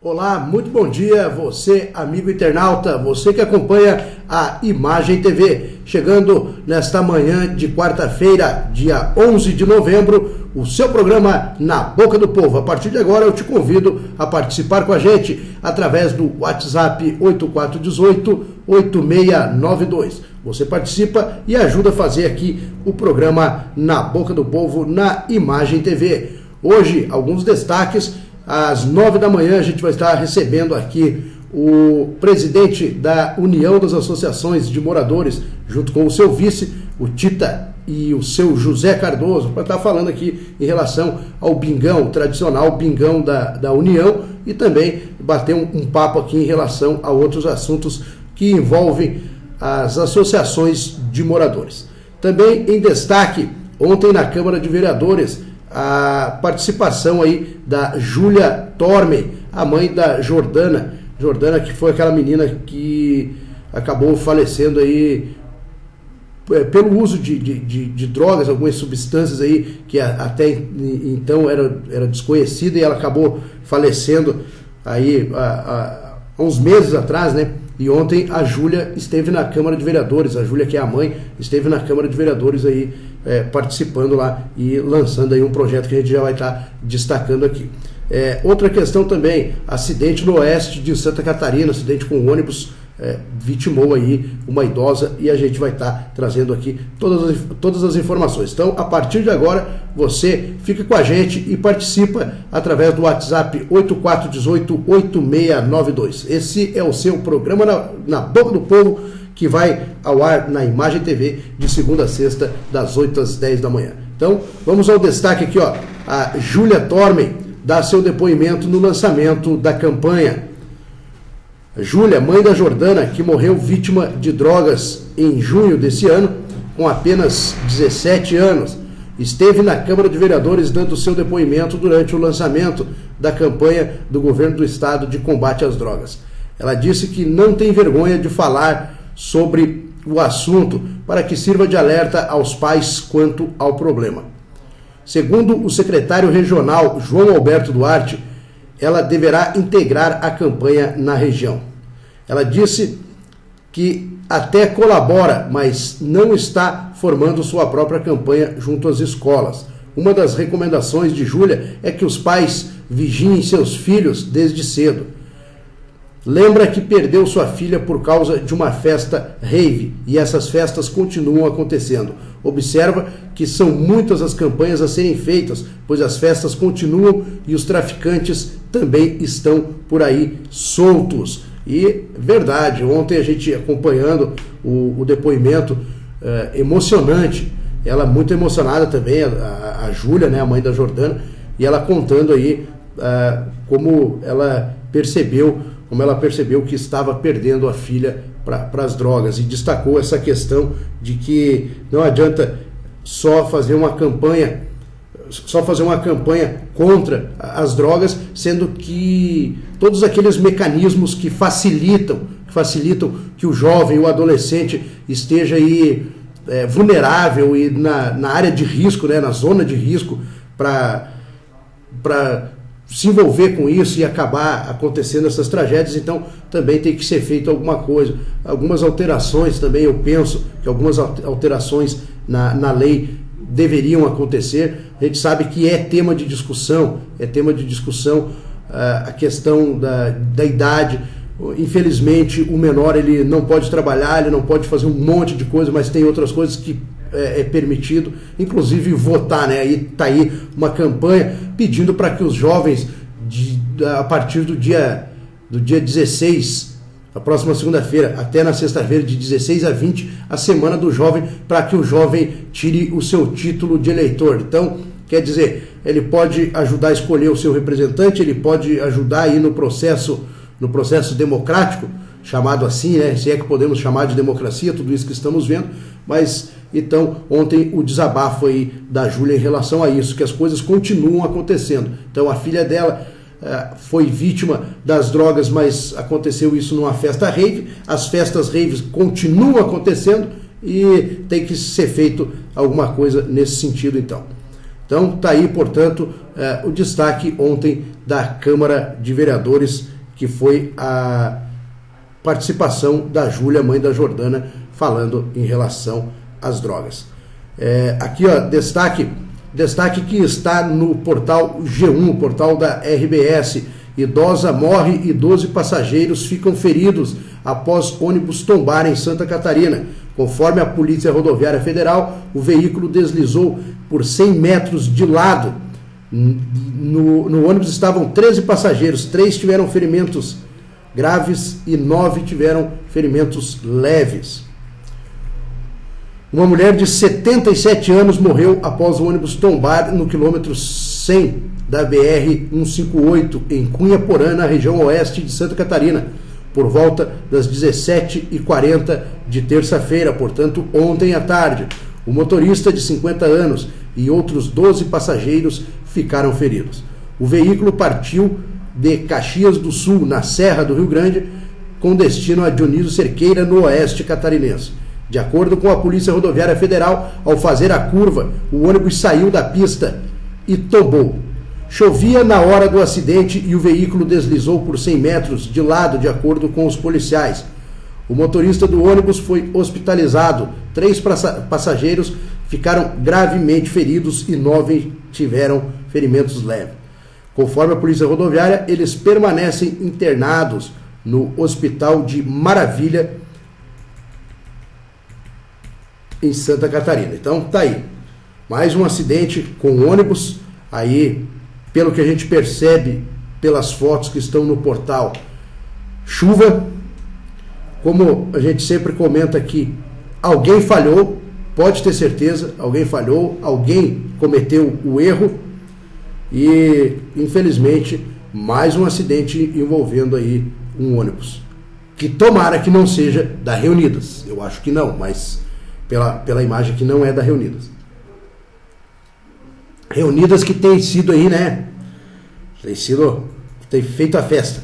Olá, muito bom dia, você amigo internauta, você que acompanha a Imagem TV. Chegando nesta manhã de quarta-feira, dia 11 de novembro, o seu programa Na Boca do Povo. A partir de agora eu te convido a participar com a gente através do WhatsApp 8418-8692. Você participa e ajuda a fazer aqui o programa Na Boca do Povo na Imagem TV. Hoje, alguns destaques. Às 9 da manhã a gente vai estar recebendo aqui o presidente da União das Associações de Moradores, junto com o seu vice, o Tita, e o seu José Cardoso, para estar falando aqui em relação ao bingão, o tradicional bingão da União, e também bater um papo aqui em relação a outros assuntos que envolvem as associações de moradores. Também em destaque, ontem na Câmara de Vereadores, a participação aí da Júlia Torme, a mãe da Jordana, que foi aquela menina que acabou falecendo aí pelo uso de drogas, algumas substâncias aí que até então era desconhecida, e ela acabou falecendo aí há uns meses atrás, né? E ontem a Júlia esteve na Câmara de Vereadores, a Júlia, que é a mãe, esteve na Câmara de Vereadores aí participando lá e lançando aí um projeto que a gente já vai estar destacando aqui. Outra questão também, acidente no oeste de Santa Catarina, acidente com ônibus, vitimou aí uma idosa, e a gente vai estar trazendo aqui todas as informações. Então, a partir de agora, você fica com a gente e participa através do WhatsApp 8418-8692. Esse é o seu programa na Boca do Povo, que vai ao ar na Imagem TV de segunda a sexta, das 8 às 10 da manhã. Então, vamos ao destaque aqui, ó. A Júlia Torme dá seu depoimento no lançamento da campanha. Júlia, mãe da Jordana, que morreu vítima de drogas em junho desse ano, com apenas 17 anos, esteve na Câmara de Vereadores dando seu depoimento durante o lançamento da campanha do governo do estado de combate às drogas. Ela disse que não tem vergonha de falar sobre o assunto para que sirva de alerta aos pais quanto ao problema. Segundo o secretário regional João Alberto Duarte, ela deverá integrar a campanha na região. Ela disse que até colabora, mas não está formando sua própria campanha junto às escolas. Uma das recomendações de Júlia é que os pais vigiem seus filhos desde cedo. Lembra que perdeu sua filha por causa de uma festa rave, e essas festas continuam acontecendo. Observa que são muitas as campanhas a serem feitas, pois as festas continuam e os traficantes também estão por aí soltos. E verdade, ontem a gente acompanhando o depoimento emocionante, ela muito emocionada também, a Júlia, né, a mãe da Jordana, e ela contando aí como ela percebeu que estava perdendo a filha para as drogas, e destacou essa questão de que não adianta só fazer uma campanha contra as drogas, sendo que todos aqueles mecanismos que facilitam que o jovem, o adolescente esteja aí vulnerável e na área de risco, né, na zona de risco, para se envolver com isso e acabar acontecendo essas tragédias. Então também tem que ser feito alguma coisa, algumas alterações também. Eu penso que algumas alterações na lei deveriam acontecer. A gente sabe que é tema de discussão a questão da idade. Infelizmente o menor, ele não pode trabalhar, ele não pode fazer um monte de coisa, mas tem outras coisas que é permitido, inclusive votar, né? Aí está aí uma campanha pedindo para que os jovens, a partir do dia 16, a próxima segunda-feira, até na sexta-feira, de 16 a 20, a semana do jovem, para que o jovem tire o seu título de eleitor. Então, quer dizer, ele pode ajudar a escolher o seu representante, ele pode ajudar aí no processo democrático, chamado assim, né? Se é que podemos chamar de democracia, tudo isso que estamos vendo. Mas então ontem o desabafo aí da Júlia em relação a isso, que as coisas continuam acontecendo. Então a filha dela foi vítima das drogas, mas aconteceu isso numa festa rave. As festas raves continuam acontecendo e tem que ser feito alguma coisa nesse sentido então. Então está aí, portanto, o destaque ontem da Câmara de Vereadores que foi a participação da Júlia, mãe da Jordana, falando em relação às drogas. Aqui, ó, destaque que está no portal G1, o portal da RBS. Idosa morre e 12 passageiros ficam feridos após ônibus tombar em Santa Catarina. Conforme a Polícia Rodoviária Federal, o veículo deslizou por 100 metros de lado. No ônibus estavam 13 passageiros, 3 tiveram ferimentos graves e 9 tiveram ferimentos leves. Uma mulher de 77 anos morreu após o ônibus tombar no quilômetro 100 da BR-158, em Cunha Porã, na região oeste de Santa Catarina, por volta das 17h40 de terça-feira, portanto, ontem à tarde. O motorista, de 50 anos, e outros 12 passageiros ficaram feridos. O veículo partiu de Caxias do Sul, na Serra do Rio Grande, com destino a Dionísio Cerqueira, no oeste catarinense. De acordo com a Polícia Rodoviária Federal, ao fazer a curva, o ônibus saiu da pista e tombou. Chovia na hora do acidente e o veículo deslizou por 100 metros de lado, de acordo com os policiais. O motorista do ônibus foi hospitalizado. 3 passageiros ficaram gravemente feridos e 9 tiveram ferimentos leves. Conforme a Polícia Rodoviária, eles permanecem internados no Hospital de Maravilha, em Santa Catarina. Então, tá aí. Mais um acidente com ônibus. Aí, pelo que a gente percebe pelas fotos que estão no portal, chuva. Como a gente sempre comenta aqui, alguém falhou, pode ter certeza, alguém falhou, alguém cometeu o erro e, infelizmente, mais um acidente envolvendo aí um ônibus. Que tomara que não seja da Reunidas. Eu acho que não, mas pela imagem que não é da Reunidas. Reunidas que tem sido aí, né? Tem feito a festa.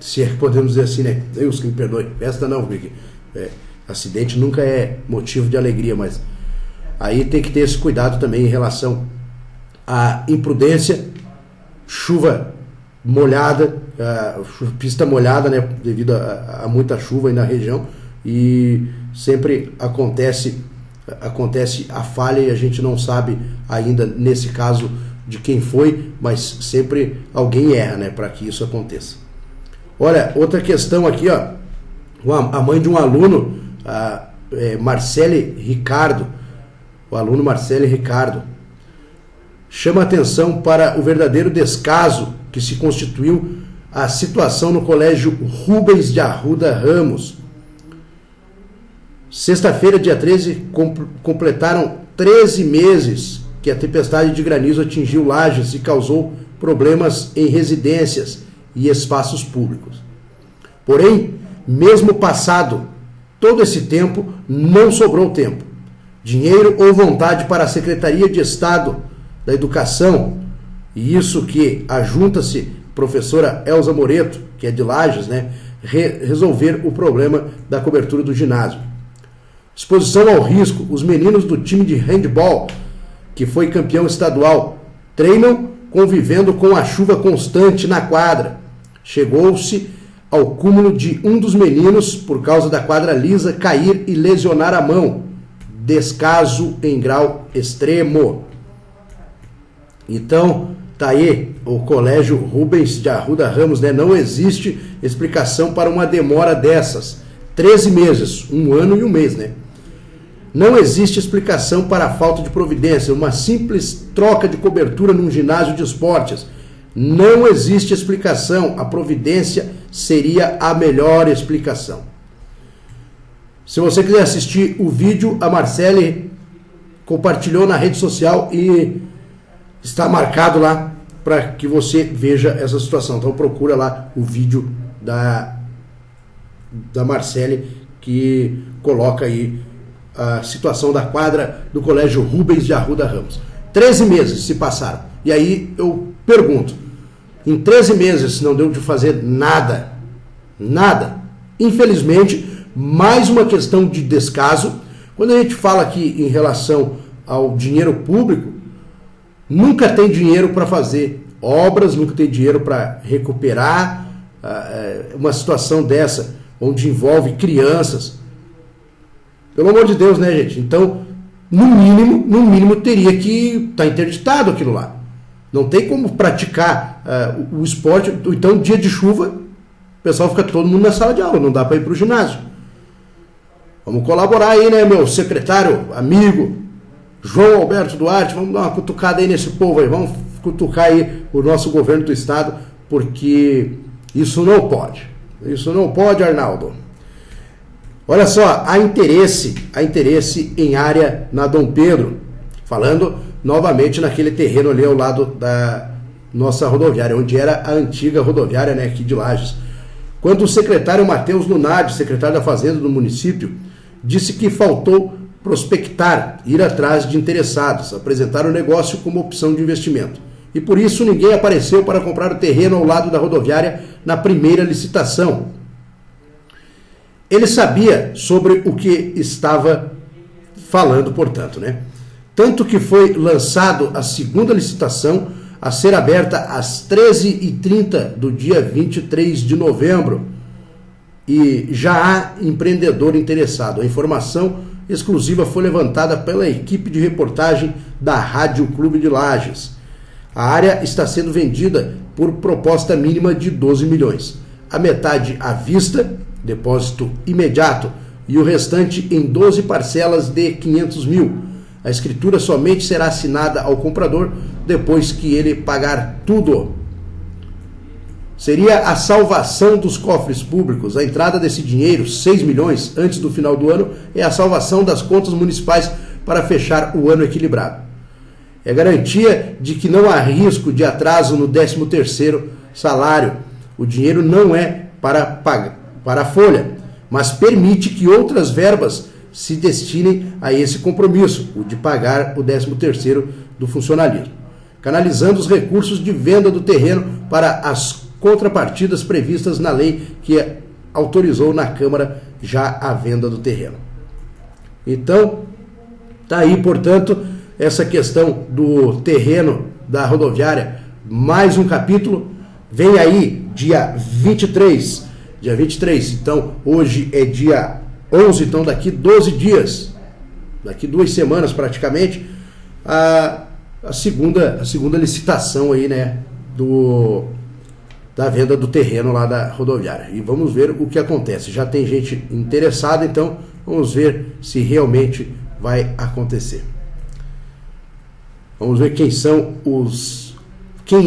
Se é que podemos dizer assim, né? Deus que me perdoe. Festa não, porque acidente nunca é motivo de alegria, mas aí tem que ter esse cuidado também em relação à imprudência, chuva molhada, pista molhada, né? Devido a muita chuva aí na região, e sempre acontece a falha e a gente não sabe ainda nesse caso de quem foi, mas sempre alguém erra, né, para que isso aconteça. Olha, outra questão aqui, ó, a mãe de um aluno, Marcele Ricardo, o aluno Marcele Ricardo, chama atenção para o verdadeiro descaso que se constituiu a situação no colégio Rubens de Arruda Ramos. Sexta-feira, dia 13, completaram 13 meses que a tempestade de granizo atingiu Lages e causou problemas em residências e espaços públicos. Porém, mesmo passado todo esse tempo, não sobrou tempo, dinheiro ou vontade para a Secretaria de Estado da Educação, e isso que ajunta-se professora Elza Moreto, que é de Lages, né, resolver o problema da cobertura do ginásio. Exposição ao risco, os meninos do time de handball, que foi campeão estadual, treinam convivendo com a chuva constante na quadra. Chegou-se ao cúmulo de um dos meninos, por causa da quadra lisa, cair e lesionar a mão. Descaso em grau extremo. Então, tá aí o colégio Rubens de Arruda Ramos, né? Não existe explicação para uma demora dessas. 13 meses, 1 ano e 1 mês, né? Não existe explicação para a falta de providência, uma simples troca de cobertura num ginásio de esportes. Não existe explicação, a providência seria a melhor explicação. Se você quiser assistir o vídeo, a Marcele compartilhou na rede social e está marcado lá para que você veja essa situação. Então procura lá o vídeo da Marcele, que coloca aí a situação da quadra do colégio Rubens de Arruda Ramos. 13 meses se passaram. E aí eu pergunto, em 13 meses não deu de fazer nada. Nada. Infelizmente, mais uma questão de descaso. Quando a gente fala aqui em relação ao dinheiro público, nunca tem dinheiro para fazer obras, nunca tem dinheiro para recuperar uma situação dessa, onde envolve crianças. Pelo amor de Deus, né, gente? Então, no mínimo teria que estar interditado aquilo lá. Não tem como praticar o esporte. Então, dia de chuva, o pessoal fica todo mundo na sala de aula, não dá para ir para o ginásio. Vamos colaborar aí, né, meu secretário, amigo, João Alberto Duarte, vamos dar uma cutucada aí nesse povo aí, vamos cutucar aí o nosso governo do estado, porque isso não pode. Isso não pode, Arnaldo. Olha só, há interesse em área na Dom Pedro, falando novamente naquele terreno ali ao lado da nossa rodoviária, onde era a antiga rodoviária, né, aqui de Lages. Quando o secretário Matheus Lunardi, secretário da Fazenda do município, disse que faltou prospectar, ir atrás de interessados, apresentar o negócio como opção de investimento. E por isso ninguém apareceu para comprar o terreno ao lado da rodoviária na primeira licitação. Ele sabia sobre o que estava falando, portanto, né? Tanto que foi lançado a segunda licitação a ser aberta às 13h30 do dia 23 de novembro. E já há empreendedor interessado. A informação exclusiva foi levantada pela equipe de reportagem da Rádio Clube de Lages. A área está sendo vendida por proposta mínima de 12 milhões. A metade à vista, depósito imediato, e o restante em 12 parcelas de 500 mil. A escritura somente será assinada ao comprador depois que ele pagar tudo. Seria a salvação dos cofres públicos. A entrada desse dinheiro, 6 milhões, antes do final do ano, é a salvação das contas municipais para fechar o ano equilibrado. É garantia de que não há risco de atraso no 13º salário. O dinheiro não é para a folha, mas permite que outras verbas se destinem a esse compromisso, o de pagar o 13º do funcionalismo, canalizando os recursos de venda do terreno para as contrapartidas previstas na lei que autorizou na Câmara já a venda do terreno. Então, está aí, portanto, essa questão do terreno da rodoviária, mais um capítulo, vem aí dia 23, então hoje é dia 11, então daqui 12 dias, daqui 2 semanas praticamente, a segunda licitação aí, né, da venda do terreno lá da rodoviária. E vamos ver o que acontece. Já tem gente interessada, então vamos ver se realmente vai acontecer. Vamos ver quem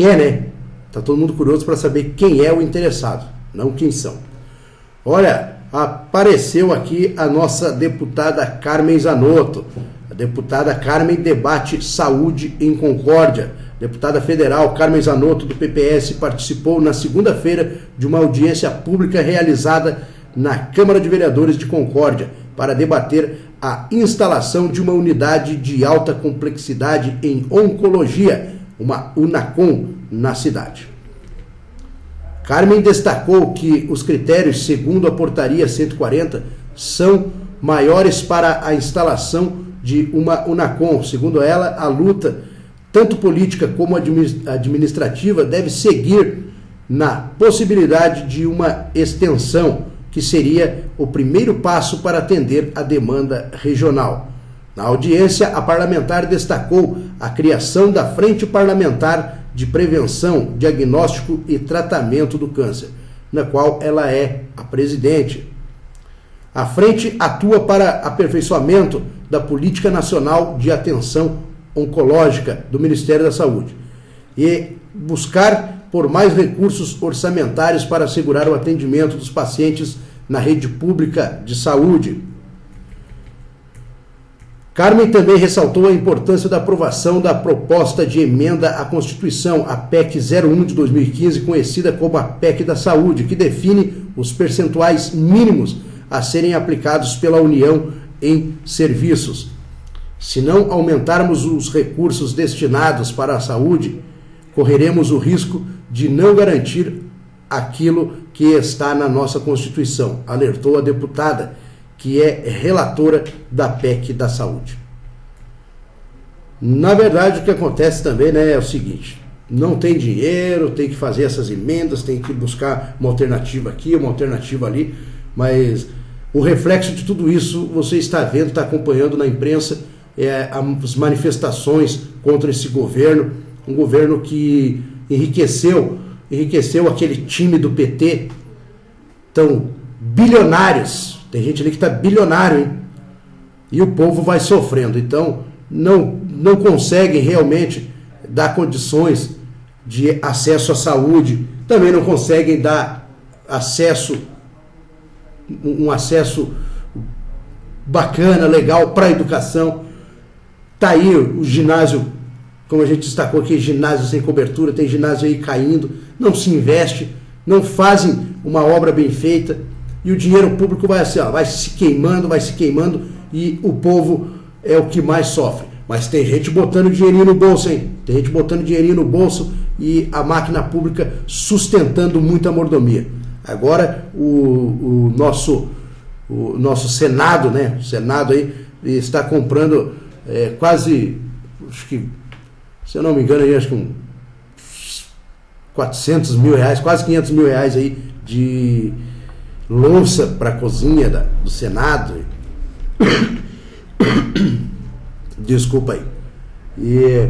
é, né? Tá todo mundo curioso para saber quem é o interessado, não quem são. Olha, apareceu aqui a nossa deputada Carmen Zanotto. A deputada Carmen debate saúde em Concórdia. Deputada federal Carmen Zanotto, do PPS, participou na segunda-feira de uma audiência pública realizada na Câmara de Vereadores de Concórdia para debater a instalação de uma unidade de alta complexidade em oncologia, uma UNACOM, na cidade. Carmen destacou que os critérios, segundo a portaria 140, são maiores para a instalação de uma UNACOM. Segundo ela, a luta, tanto política como administrativa, deve seguir na possibilidade de uma extensão, que seria o primeiro passo para atender a demanda regional. Na audiência, a parlamentar destacou a criação da Frente Parlamentar de Prevenção, Diagnóstico e Tratamento do Câncer, na qual ela é a presidente. A frente atua para aperfeiçoamento da Política Nacional de Atenção Oncológica do Ministério da Saúde e buscar por mais recursos orçamentários para assegurar o atendimento dos pacientes na rede pública de saúde. Carmen também ressaltou a importância da aprovação da proposta de emenda à Constituição, a PEC 01 de 2015, conhecida como a PEC da Saúde, que define os percentuais mínimos a serem aplicados pela União em serviços. Se não aumentarmos os recursos destinados para a saúde, correremos o risco de não garantir aquilo que está na nossa Constituição, alertou a deputada, que é relatora da PEC da Saúde. Na verdade, o que acontece também, né, é o seguinte: não tem dinheiro, tem que fazer essas emendas, tem que buscar uma alternativa aqui, uma alternativa ali, mas o reflexo de tudo isso você está vendo, está acompanhando na imprensa, as manifestações contra esse governo, um governo que enriqueceu aquele time do PT, tão bilionários, tem gente ali que está bilionário, hein? E o povo vai sofrendo, então não conseguem realmente dar condições de acesso à saúde, também não conseguem dar um acesso bacana, legal para a educação. Tá aí o ginásio, como a gente destacou aqui, ginásio sem cobertura, tem ginásio aí caindo, não se investe, não fazem uma obra bem feita, e o dinheiro público vai assim, vai se queimando, e o povo é o que mais sofre. Mas tem gente botando dinheirinho no bolso, hein? Tem gente botando dinheirinho no bolso e a máquina pública sustentando muita mordomia. Agora o nosso Senado, né? O Senado aí está comprando quase, acho que, se eu não me engano, aí, acho que uns 400 mil reais, quase 500 mil reais aí de louça para a cozinha do Senado. Desculpa aí. E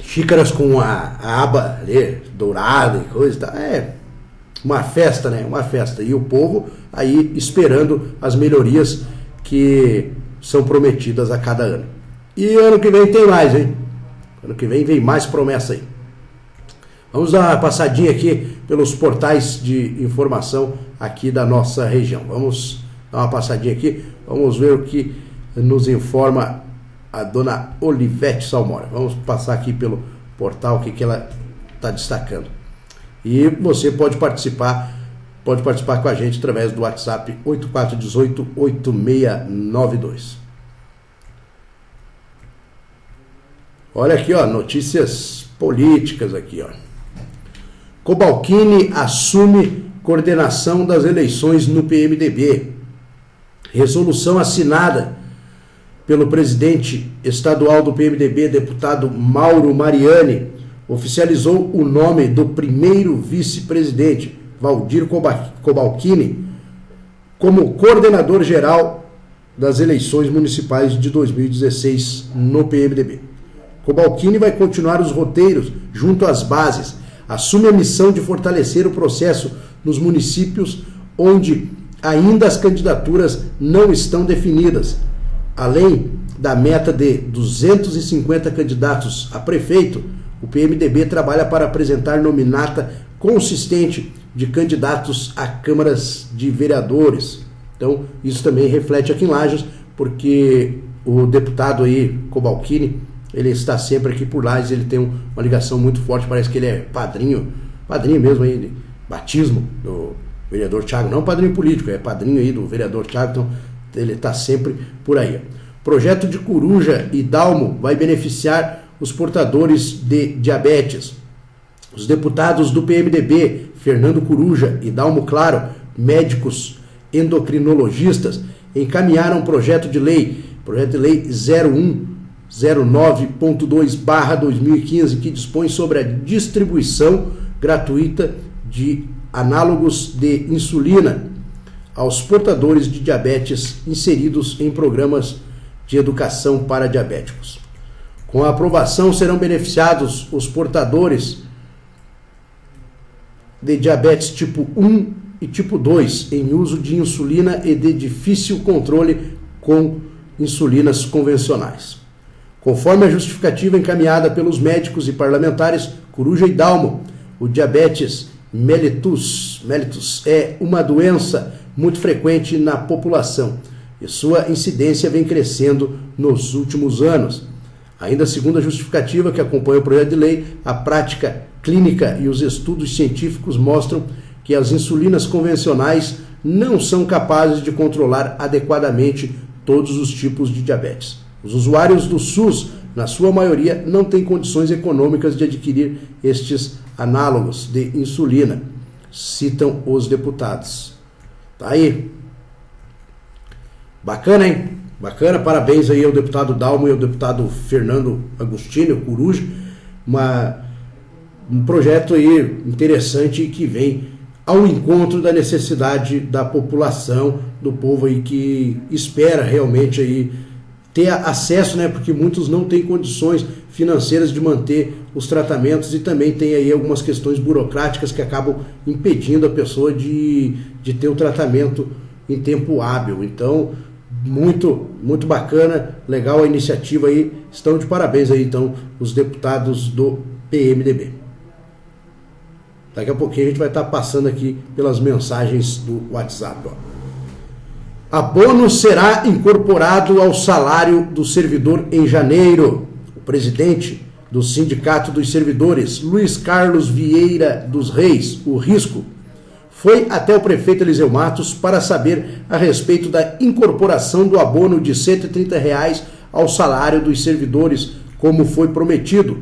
xícaras com a aba ali, dourada e coisa e tal. É uma festa, né? Uma festa. E o povo aí esperando as melhorias que são prometidas a cada ano. E ano que vem tem mais, hein? Ano que vem mais promessa aí. Vamos dar uma passadinha aqui pelos portais de informação aqui da nossa região. Vamos dar uma passadinha aqui, vamos ver o que nos informa a dona Olivete Salmora. Vamos passar aqui pelo portal, o que ela está destacando. E você pode participar com a gente através do WhatsApp 8418-8692. Olha aqui, ó, notícias políticas aqui, ó. Cobalcini assume coordenação das eleições no PMDB. Resolução assinada pelo presidente estadual do PMDB, deputado Mauro Mariani, oficializou o nome do primeiro vice-presidente, Valdir Cobalcini, como coordenador geral das eleições municipais de 2016 no PMDB. Cobalcini vai continuar os roteiros junto às bases, assume a missão de fortalecer o processo nos municípios onde ainda as candidaturas não estão definidas. Além da meta de 250 candidatos a prefeito, o PMDB trabalha para apresentar nominata consistente de candidatos a câmaras de vereadores. Então, isso também reflete aqui em Lages, porque o deputado aí, Cobalcini, ele está sempre aqui por Lages, ele tem uma ligação muito forte, parece que ele é padrinho mesmo aí, de batismo do vereador Thiago, não padrinho político, é padrinho aí do vereador Thiago, então ele está sempre por aí. Projeto de Coruja e Dalmo vai beneficiar os portadores de diabetes. Os deputados do PMDB, Fernando Coruja e Dalmo Claro, médicos endocrinologistas, encaminharam projeto de lei 0109.2/2015, que dispõe sobre a distribuição gratuita de análogos de insulina aos portadores de diabetes inseridos em programas de educação para diabéticos. Com a aprovação, serão beneficiados os portadores de diabetes tipo 1 e tipo 2 em uso de insulina e de difícil controle com insulinas convencionais. Conforme a justificativa encaminhada pelos médicos e parlamentares Coruja e Dalmo, o diabetes mellitus é uma doença muito frequente na população e sua incidência vem crescendo nos últimos anos. Ainda segundo a justificativa que acompanha o projeto de lei, a prática clínica e os estudos científicos mostram que as insulinas convencionais não são capazes de controlar adequadamente todos os tipos de diabetes. Os usuários do SUS, na sua maioria, não têm condições econômicas de adquirir estes análogos de insulina, citam os deputados. Tá aí. Bacana, hein? Bacana, parabéns aí ao deputado Dalmo e ao deputado Fernando Agostinho Coruja, um projeto aí interessante que vem ao encontro da necessidade da população, do povo aí que espera realmente aí ter acesso, né, porque muitos não têm condições financeiras de manter os tratamentos e também tem aí algumas questões burocráticas que acabam impedindo a pessoa de ter o tratamento em tempo hábil. Então, muito bacana, legal a iniciativa aí, estão de parabéns aí então os deputados do PMDB. Daqui a pouquinho a gente vai estar passando aqui pelas mensagens do WhatsApp. Ó. Abono será incorporado ao salário do servidor em janeiro. O presidente do Sindicato dos Servidores, Luiz Carlos Vieira dos Reis, o Risco, foi até o prefeito Eliseu Matos para saber a respeito da incorporação do abono de R$ 130 ao salário dos servidores, como foi prometido.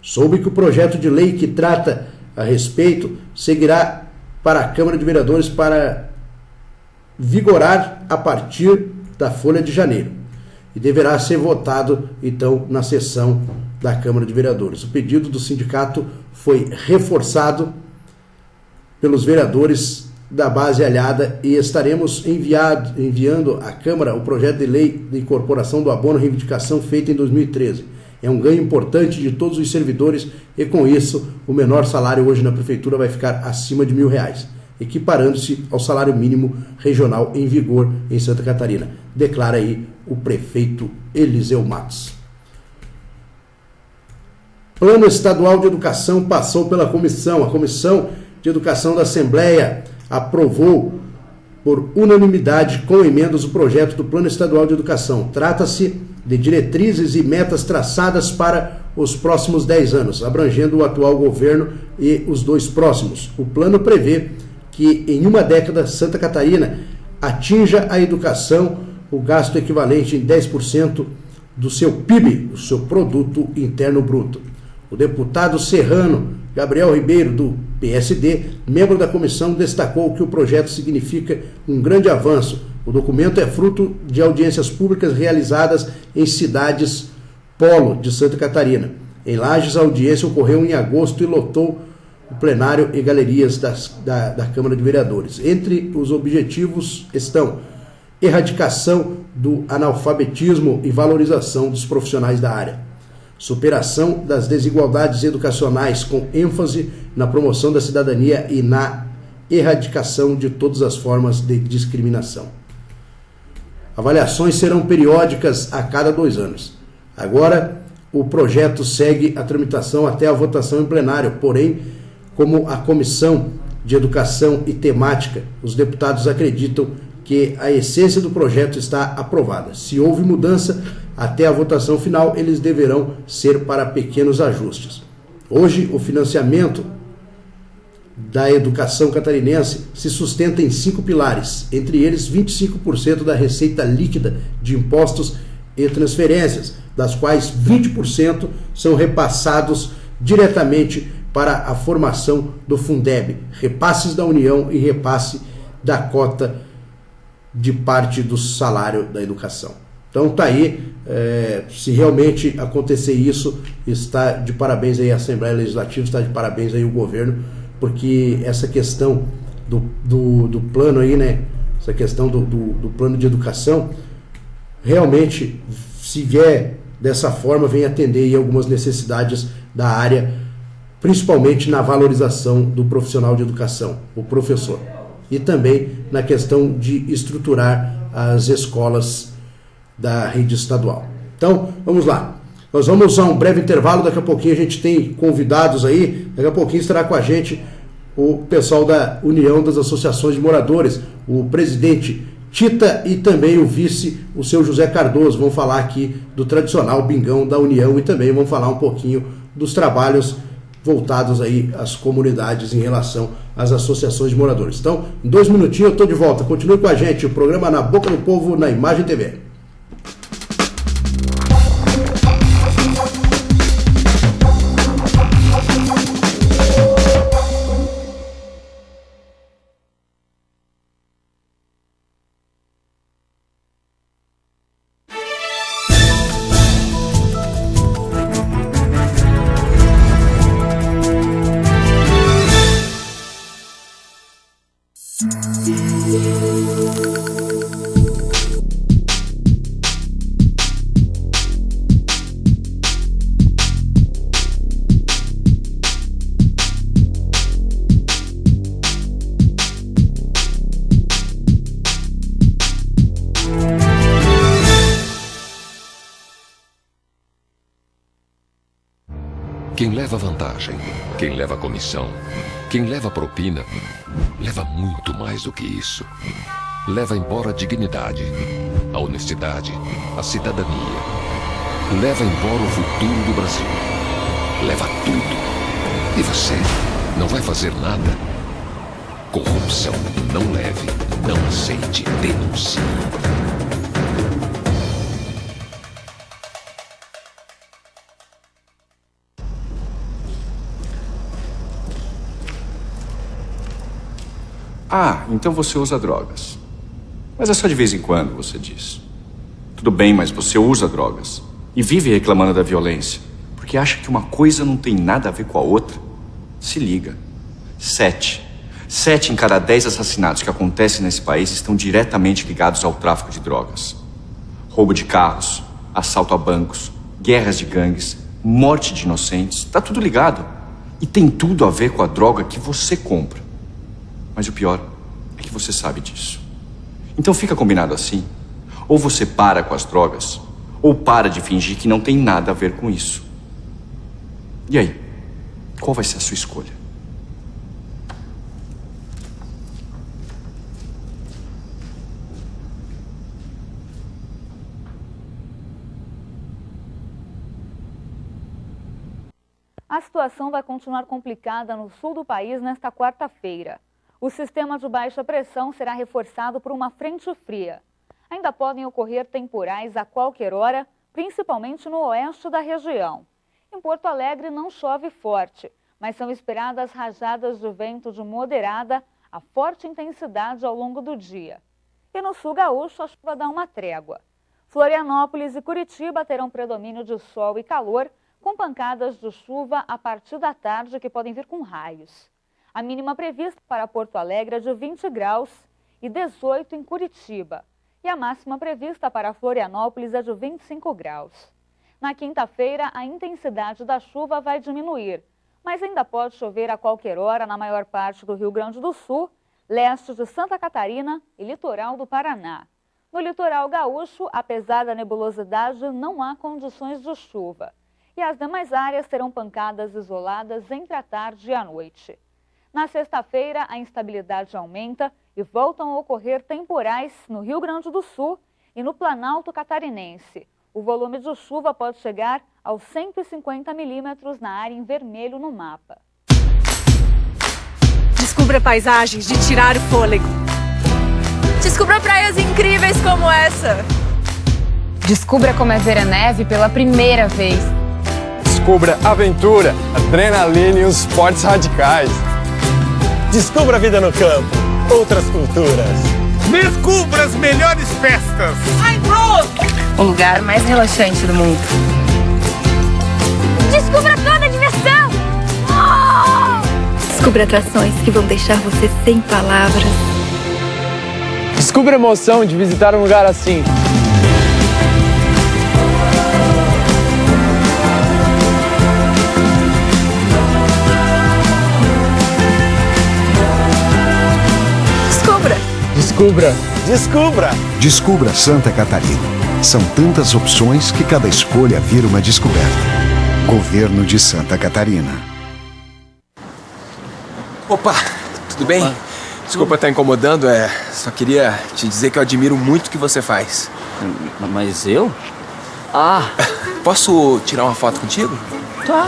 Soube que o projeto de lei que trata a respeito seguirá para a Câmara de Vereadores para vigorar a partir da folha de janeiro e deverá ser votado então na sessão da Câmara de Vereadores. O pedido do sindicato foi reforçado pelos vereadores da base aliada e estaremos enviando à Câmara o projeto de lei de incorporação do abono reivindicação feita em 2013. É um ganho importante de todos os servidores e, com isso, o menor salário hoje na Prefeitura vai ficar acima de R$1.000, equiparando-se ao salário mínimo regional em vigor em Santa Catarina, declara aí o prefeito Eliseu Matos. Plano Estadual de Educação passou pela comissão. A Comissão de Educação da Assembleia aprovou por unanimidade com emendas o projeto do Plano Estadual de Educação. Trata-se de diretrizes e metas traçadas para os próximos 10 anos, abrangendo o atual governo e os 2 próximos. O plano prevê que em uma década Santa Catarina atinja a educação o gasto equivalente em 10% do seu PIB, do seu Produto Interno Bruto. O deputado serrano Gabriel Ribeiro, do PSD, membro da comissão, destacou que o projeto significa um grande avanço. O documento é fruto de audiências públicas realizadas em cidades polo de Santa Catarina. Em Lages, a audiência ocorreu em agosto e lotou o plenário e galerias da Câmara de Vereadores. Entre os objetivos estão erradicação do analfabetismo e valorização dos profissionais da área, superação das desigualdades educacionais com ênfase na promoção da cidadania e na erradicação de todas as formas de discriminação. Avaliações serão periódicas a cada 2 anos. Agora, o projeto segue a tramitação até a votação em plenário, porém, como a Comissão de Educação e Temática, os deputados acreditam que a essência do projeto está aprovada. Se houve mudança até a votação final, eles deverão ser para pequenos ajustes. Hoje, o financiamento da educação catarinense se sustenta em 5 pilares, entre eles 25% da receita líquida de impostos e transferências, das quais 20% são repassados diretamente para a formação do Fundeb, repasses da União e repasse da cota de parte do salário da educação. Então tá aí, se realmente acontecer isso, está de parabéns aí a Assembleia Legislativa, está de parabéns aí o governo, porque essa questão do plano aí, né, essa questão do plano de educação, realmente, se vier dessa forma, vem atender aí algumas necessidades da área, principalmente na valorização do profissional de educação, o professor, e também na questão de estruturar as escolas da rede estadual. Então, vamos lá. Nós vamos a um breve intervalo, daqui a pouquinho a gente tem convidados aí, daqui a pouquinho estará com a gente o pessoal da União das Associações de Moradores, o presidente Tita e também o vice, o seu José Cardoso, vão falar aqui do tradicional Bingão da União e também vão falar um pouquinho dos trabalhos voltados aí às comunidades em relação às associações de moradores. Então, em 2 minutinhos eu estou de volta, continue com a gente, o programa Na Boca do Povo, na Imagem TV. Quem leva vantagem, quem leva comissão, quem leva propina, leva muito mais do que isso. Leva embora a dignidade, a honestidade, a cidadania. Leva embora o futuro do Brasil. Leva tudo. E você não vai fazer nada? Corrupção. Não leve, não aceite, denuncie. Ah, então você usa drogas. Mas é só de vez em quando, você diz. Tudo bem, mas você usa drogas. E vive reclamando da violência. Porque acha que uma coisa não tem nada a ver com a outra. Se liga. 7 em cada 10 assassinatos que acontecem nesse país estão diretamente ligados ao tráfico de drogas. Roubo de carros, assalto a bancos, guerras de gangues, morte de inocentes. Tá tudo ligado. E tem tudo a ver com a droga que você compra. Mas o pior é que você sabe disso. Então fica combinado assim. Ou você para com as drogas, ou para de fingir que não tem nada a ver com isso. E aí? Qual vai ser a sua escolha? A situação vai continuar complicada no sul do país nesta quarta-feira. O sistema de baixa pressão será reforçado por uma frente fria. Ainda podem ocorrer temporais a qualquer hora, principalmente no oeste da região. Em Porto Alegre não chove forte, mas são esperadas rajadas de vento de moderada a forte intensidade ao longo do dia. E no sul gaúcho a chuva dá uma trégua. Florianópolis e Curitiba terão predomínio de sol e calor, com pancadas de chuva a partir da tarde que podem vir com raios. A mínima prevista para Porto Alegre é de 20 graus e 18 em Curitiba. E a máxima prevista para Florianópolis é de 25 graus. Na quinta-feira, a intensidade da chuva vai diminuir, mas ainda pode chover a qualquer hora na maior parte do Rio Grande do Sul, leste de Santa Catarina e litoral do Paraná. No litoral gaúcho, apesar da nebulosidade, não há condições de chuva. E as demais áreas terão pancadas isoladas entre a tarde e a noite. Na sexta-feira, a instabilidade aumenta e voltam a ocorrer temporais no Rio Grande do Sul e no Planalto Catarinense. O volume de chuva pode chegar aos 150 milímetros na área em vermelho no mapa. Descubra paisagens de tirar o fôlego. Descubra praias incríveis como essa. Descubra como é ver a neve pela primeira vez. Descubra aventura, adrenalina e os esportes radicais. Descubra a vida no campo, outras culturas. Descubra as melhores festas. O lugar mais relaxante do mundo. Descubra toda a diversão. Descubra atrações que vão deixar você sem palavras. Descubra a emoção de visitar um lugar assim. Descubra. Descubra. Descubra Santa Catarina. São tantas opções que cada escolha vira uma descoberta. Governo de Santa Catarina. Opa, tudo bem? Opa. Desculpa estar incomodando, só queria te dizer que eu admiro muito o que você faz. Mas eu? Ah! Posso tirar uma foto contigo? Tá.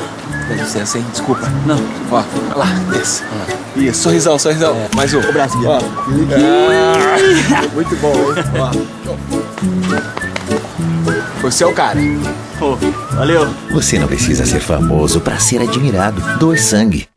Dá licença, hein? Desculpa. Não. Ó, vai lá, desce. Isso, sorrisão. Mais um. O braço aqui. Ó. Muito bom, hein? Ó. Você é o cara. Oh, valeu. Você não precisa ser famoso para ser admirado. Doe sangue.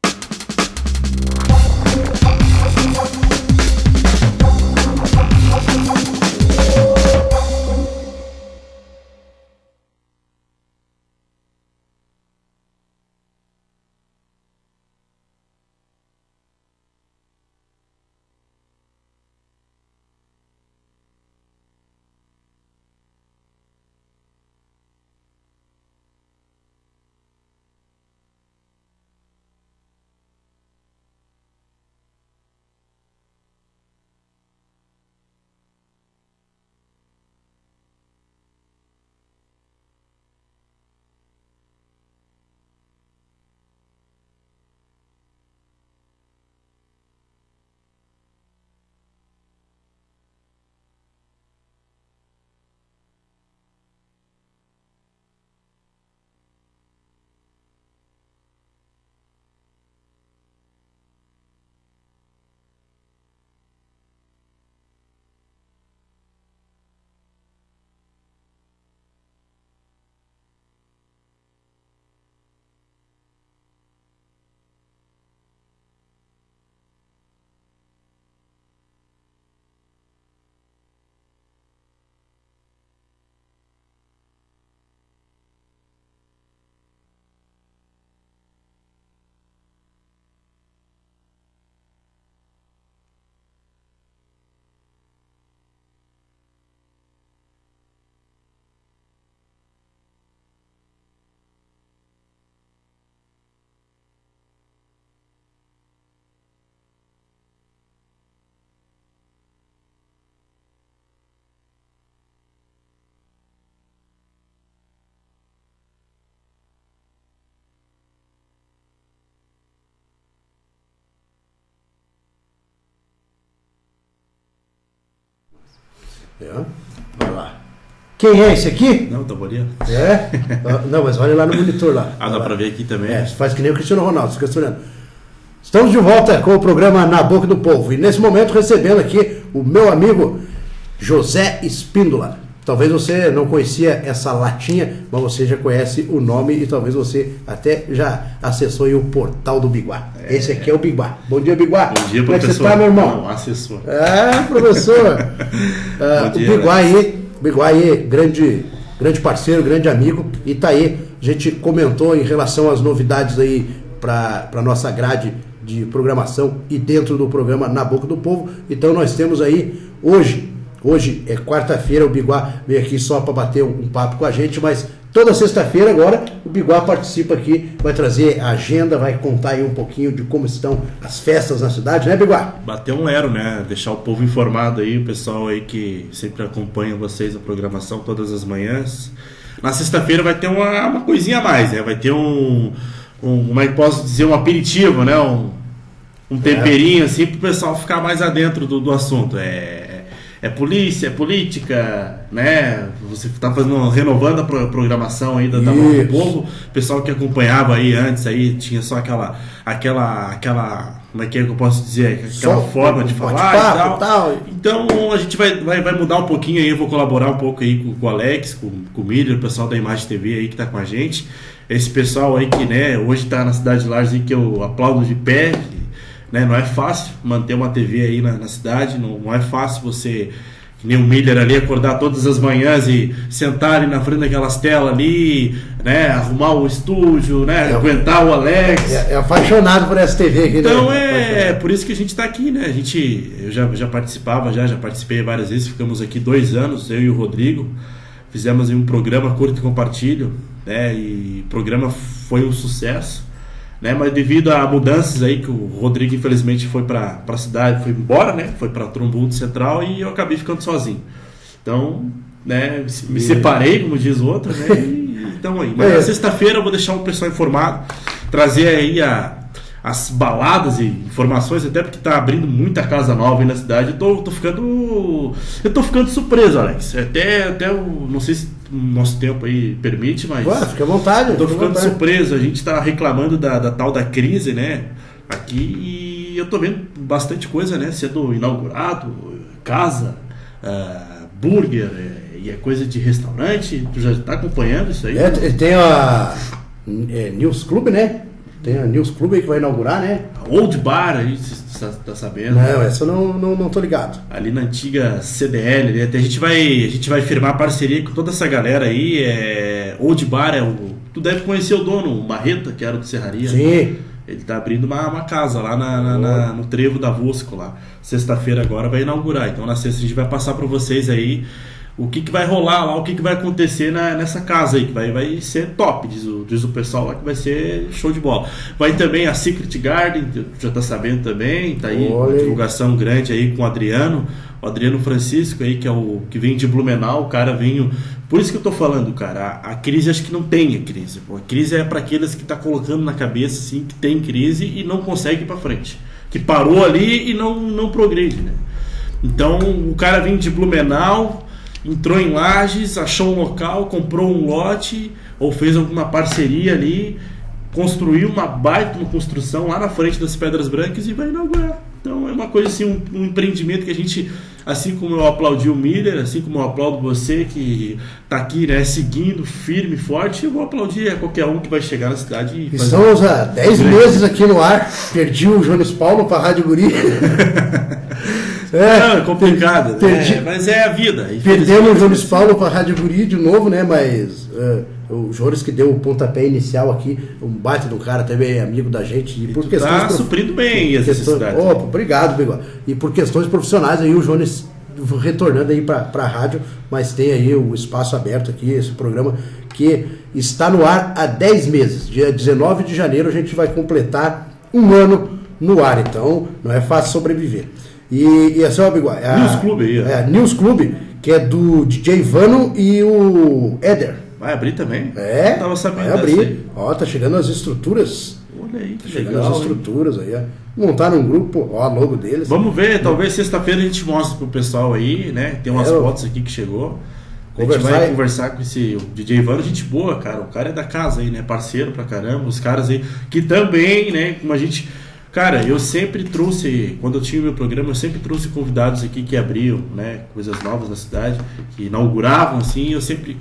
Vai lá. Quem é esse aqui? Não, Tamboria. É? Não, mas olha lá no monitor lá. Dá pra ver aqui também. Faz que nem o Cristiano Ronaldo, fica olhando. Estamos de volta com o programa Na Boca do Povo. E nesse momento recebendo aqui o meu amigo José Espíndola. Talvez você não conhecia essa latinha, mas você já conhece o nome e talvez você até já acessou aí o portal do Biguá. Esse aqui é o Biguá. Bom dia, Biguá. Bom dia, professor. Como é que você está, meu irmão? Não, assessor. Professor. Bom dia, o Biguá aí, grande parceiro, grande amigo. E tá aí, a gente comentou em relação às novidades aí para nossa grade de programação e dentro do programa Na Boca do Povo. Então nós temos aí hoje é quarta-feira, o Biguá veio aqui só para bater um papo com a gente, mas toda sexta-feira agora o Biguá participa aqui, vai trazer a agenda, vai contar aí um pouquinho de como estão as festas na cidade, né, Biguá? Bater um ero, né? Deixar o povo informado aí, o pessoal aí que sempre acompanha vocês a programação todas as manhãs. Na sexta-feira vai ter uma coisinha a mais, né? Vai ter como é que posso dizer, um aperitivo, né? Um temperinho assim pro pessoal ficar mais adentro do assunto. É polícia, é política, né? Você está renovando a programação aí da Boca do Povo. O pessoal que acompanhava aí antes aí tinha só aquela como é que eu posso dizer? Aquela forma de falar e tal. Então a gente vai mudar um pouquinho aí, eu vou colaborar um pouco aí com o Alex, com o Miller, o pessoal da Imagem TV aí que tá com a gente. Esse pessoal aí que, né, hoje tá na cidade de Lages aí que eu aplaudo de pé. Né, não é fácil manter uma TV aí na cidade, não é fácil você, que nem o Miller ali, acordar todas as manhãs e sentar ali na frente daquelas telas ali, né, arrumar o estúdio, né, aguentar o Alex. É apaixonado por essa TV aqui. Então é por isso que a gente está aqui, né, eu já participei várias vezes, ficamos aqui 2 anos, eu e o Rodrigo, fizemos aí um programa Curto e Compartilho, né, e o programa foi um sucesso. Né, mas devido a mudanças aí que o Rodrigo infelizmente foi para a cidade, foi embora, né, foi para Trombudo Central e eu acabei ficando sozinho. Então, né, me separei, como diz o outro, né, então aí. Mas na sexta-feira eu vou deixar o pessoal informado, trazer aí as baladas e informações, até porque tá abrindo muita casa nova aí na cidade. Eu tô ficando surpreso, Alex. Até não sei se o nosso tempo aí permite, mas fica à vontade. Tô ficando surpreso. A gente tá reclamando da tal da crise, né? Aqui, e eu tô vendo bastante coisa, né? Sendo inaugurado, casa, burger, e é coisa de restaurante. Tu já tá acompanhando isso aí? Tem a News Club, né? Tem a News Club aí que vai inaugurar, né? Old Bar aí, você tá sabendo? Não, essa eu não tô ligado. Ali na antiga CDL, até a gente vai firmar parceria com toda essa galera aí. Old Bar tu deve conhecer o dono, o Marreta, que era do Serraria. Sim. Ele tá abrindo uma casa lá no Trevo da Vosco lá. Sexta-feira agora vai inaugurar. Então na sexta a gente vai passar para vocês aí o que vai rolar lá, o que vai acontecer nessa casa aí, que vai ser top, diz o pessoal lá, que vai ser show de bola. Vai também a Secret Garden, já tá sabendo também, tá aí uma divulgação grande aí com o Adriano Francisco aí, que é o que vem de Blumenau, o cara vem... Por isso que eu tô falando, cara, a crise, acho que não tem a crise. Pô, a crise é para aqueles que tá colocando na cabeça, assim, que tem crise e não consegue ir pra frente. Que parou ali e não progride, né? Então, o cara vem de Blumenau, entrou em Lages, achou um local, comprou um lote ou fez alguma parceria ali, construiu uma baita construção lá na frente das Pedras Brancas e vai inaugurar. Então é uma coisa assim, um empreendimento que a gente, assim como eu aplaudi o Miller, assim como eu aplaudo você que está aqui, né, seguindo firme e forte, eu vou aplaudir a qualquer um que vai chegar na cidade e fazer. Estamos há 10 meses aqui no ar, perdi o Jones Paulo para a Rádio Guri. Não, é complicado, mas é a vida. Perdemos o Jones Paulo para a Rádio Guri de novo, né? Mas o Jones que deu o pontapé inicial aqui, um baita do cara, também é amigo da gente. E por questões suprindo bem as necessidades. Obrigado, Bigode. E por questões profissionais aí o Jones retornando aí para a rádio, mas tem aí o espaço aberto aqui, esse programa que está no ar há 10 meses. Dia 19 de janeiro a gente vai completar 1 ano no ar, então não é fácil sobreviver. E essa é a News Club aí. É a News Club, que é do DJ Vano e o Éder. Vai abrir também? Não tava sabendo. Vai abrir. Ó, tá chegando as estruturas. Olha aí, que chegando legal, as estruturas aí, ó. montaram um grupo, ó, a logo deles. Vamos ver, talvez sexta-feira a gente mostre pro pessoal aí, né? Tem umas fotos aqui que chegou. A gente vai conversar com esse DJ Ivano, gente boa, cara. O cara é da casa aí, né? Parceiro pra caramba. Os caras aí que também, né? Como a gente... Cara, eu sempre trouxe, quando eu tinha o meu programa, eu sempre trouxe convidados aqui que abriam, né? Coisas novas na cidade, que inauguravam, assim. Eu sempre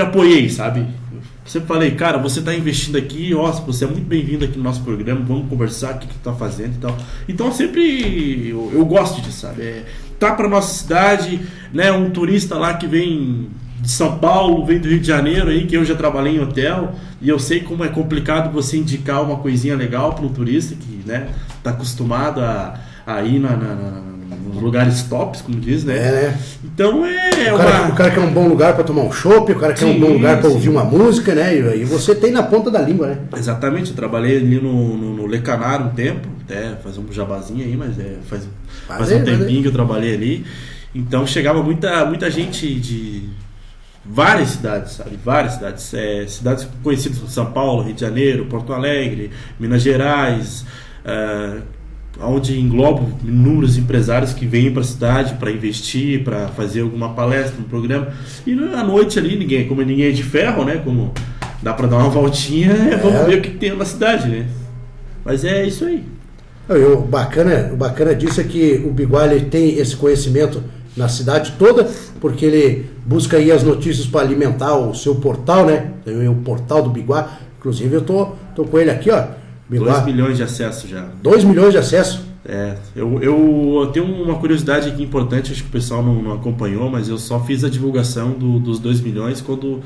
apoiei, sabe? Eu sempre falei, cara, você tá investindo aqui, ó, você é muito bem-vindo aqui no nosso programa, vamos conversar, o que tu tá fazendo e tal. Então sempre eu gosto disso, sabe? Tá pra nossa cidade, né? Um turista lá que vem de São Paulo, vem do Rio de Janeiro aí, que eu já trabalhei em hotel, e eu sei como é complicado você indicar uma coisinha legal para um turista que, né, tá acostumado a ir nos lugares tops, como diz, né? Então o cara quer um bom lugar para tomar um chopp, o cara quer um bom lugar para ouvir uma música, né? E você tem na ponta da língua, né? Exatamente, eu trabalhei ali no Le Canard um tempo, até fazer um jabazinho aí, mas faz um tempinho que eu trabalhei ali. Então chegava muita gente de várias cidades, sabe? Várias cidades. Cidades conhecidas como São Paulo, Rio de Janeiro, Porto Alegre, Minas Gerais, onde engloba inúmeros empresários que vêm para a cidade para investir, para fazer alguma palestra, um programa. E à noite ali, como ninguém é de ferro, né? Como dá para dar uma voltinha, vamos ver o que tem na cidade, né? Mas é isso aí. O bacana disso é que o Biguá tem esse conhecimento na cidade toda, porque ele busca aí as notícias para alimentar o seu portal, né? Tem o portal do Biguá. Inclusive eu tô com ele aqui, ó. Biguá. 2 milhões de acessos já. 2 milhões de acessos? Eu tenho uma curiosidade aqui importante, acho que o pessoal não acompanhou, mas eu só fiz a divulgação dos 2 milhões quando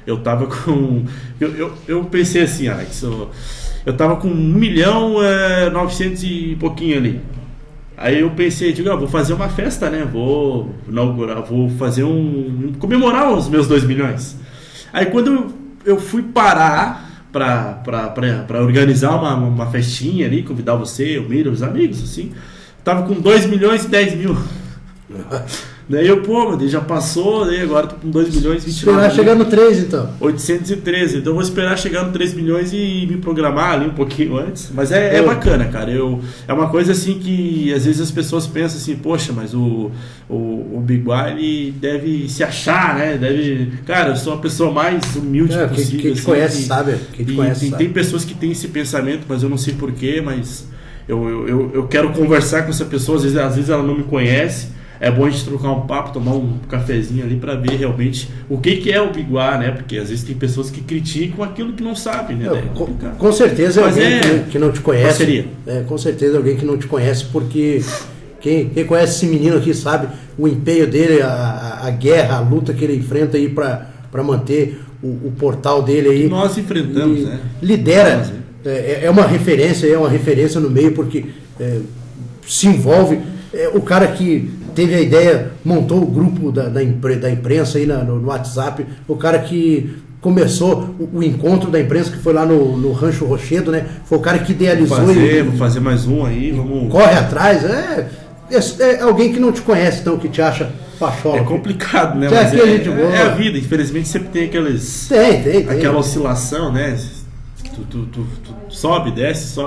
eu tava com... Eu pensei assim, Alex, eu tava com 1.900.000 e pouquinho ali. Aí eu pensei, vou fazer uma festa, né? Vou fazer comemorar os meus 2 milhões. Aí quando eu fui parar para organizar uma festinha ali, convidar você, o Miriam, os amigos, assim, tava com 2 milhões e 10 mil. Daí já passou, daí agora tô com 2 milhões e 29 mil. Esperar chegar no 3, então. 813, então vou esperar chegar no 3 milhões e me programar ali um pouquinho antes. Mas é bacana, cara. É uma coisa assim que às vezes as pessoas pensam assim, poxa, mas o Biguá, ele deve se achar, né? Cara, eu sou a pessoa mais humilde possível. Quem te conhece sabe. Tem pessoas que têm esse pensamento, mas eu não sei porquê, mas eu quero conversar com essa pessoa, às vezes ela não me conhece. É bom a gente trocar um papo, tomar um cafezinho ali para ver realmente o que é o Biguá, né? Porque às vezes tem pessoas que criticam aquilo que não sabem, né? Com certeza é alguém que não te conhece. Parceria. Com certeza é alguém que não te conhece, porque quem conhece esse menino aqui sabe o empenho dele, a guerra, a luta que ele enfrenta aí para manter o portal dele aí. Nós enfrentamos, né? Lidera. É uma referência no meio, porque se envolve. O cara que teve a ideia, montou o grupo da imprensa aí no WhatsApp, o cara que começou o encontro da imprensa, que foi lá no Rancho Rochedo, né? Foi o cara que idealizou. Vou fazer mais um aí, vamos... Corre atrás, é alguém que não te conhece, então, que te acha pachola. É complicado, né? Mas é a vida, infelizmente sempre tem aquela oscilação, né? Tu sobe, desce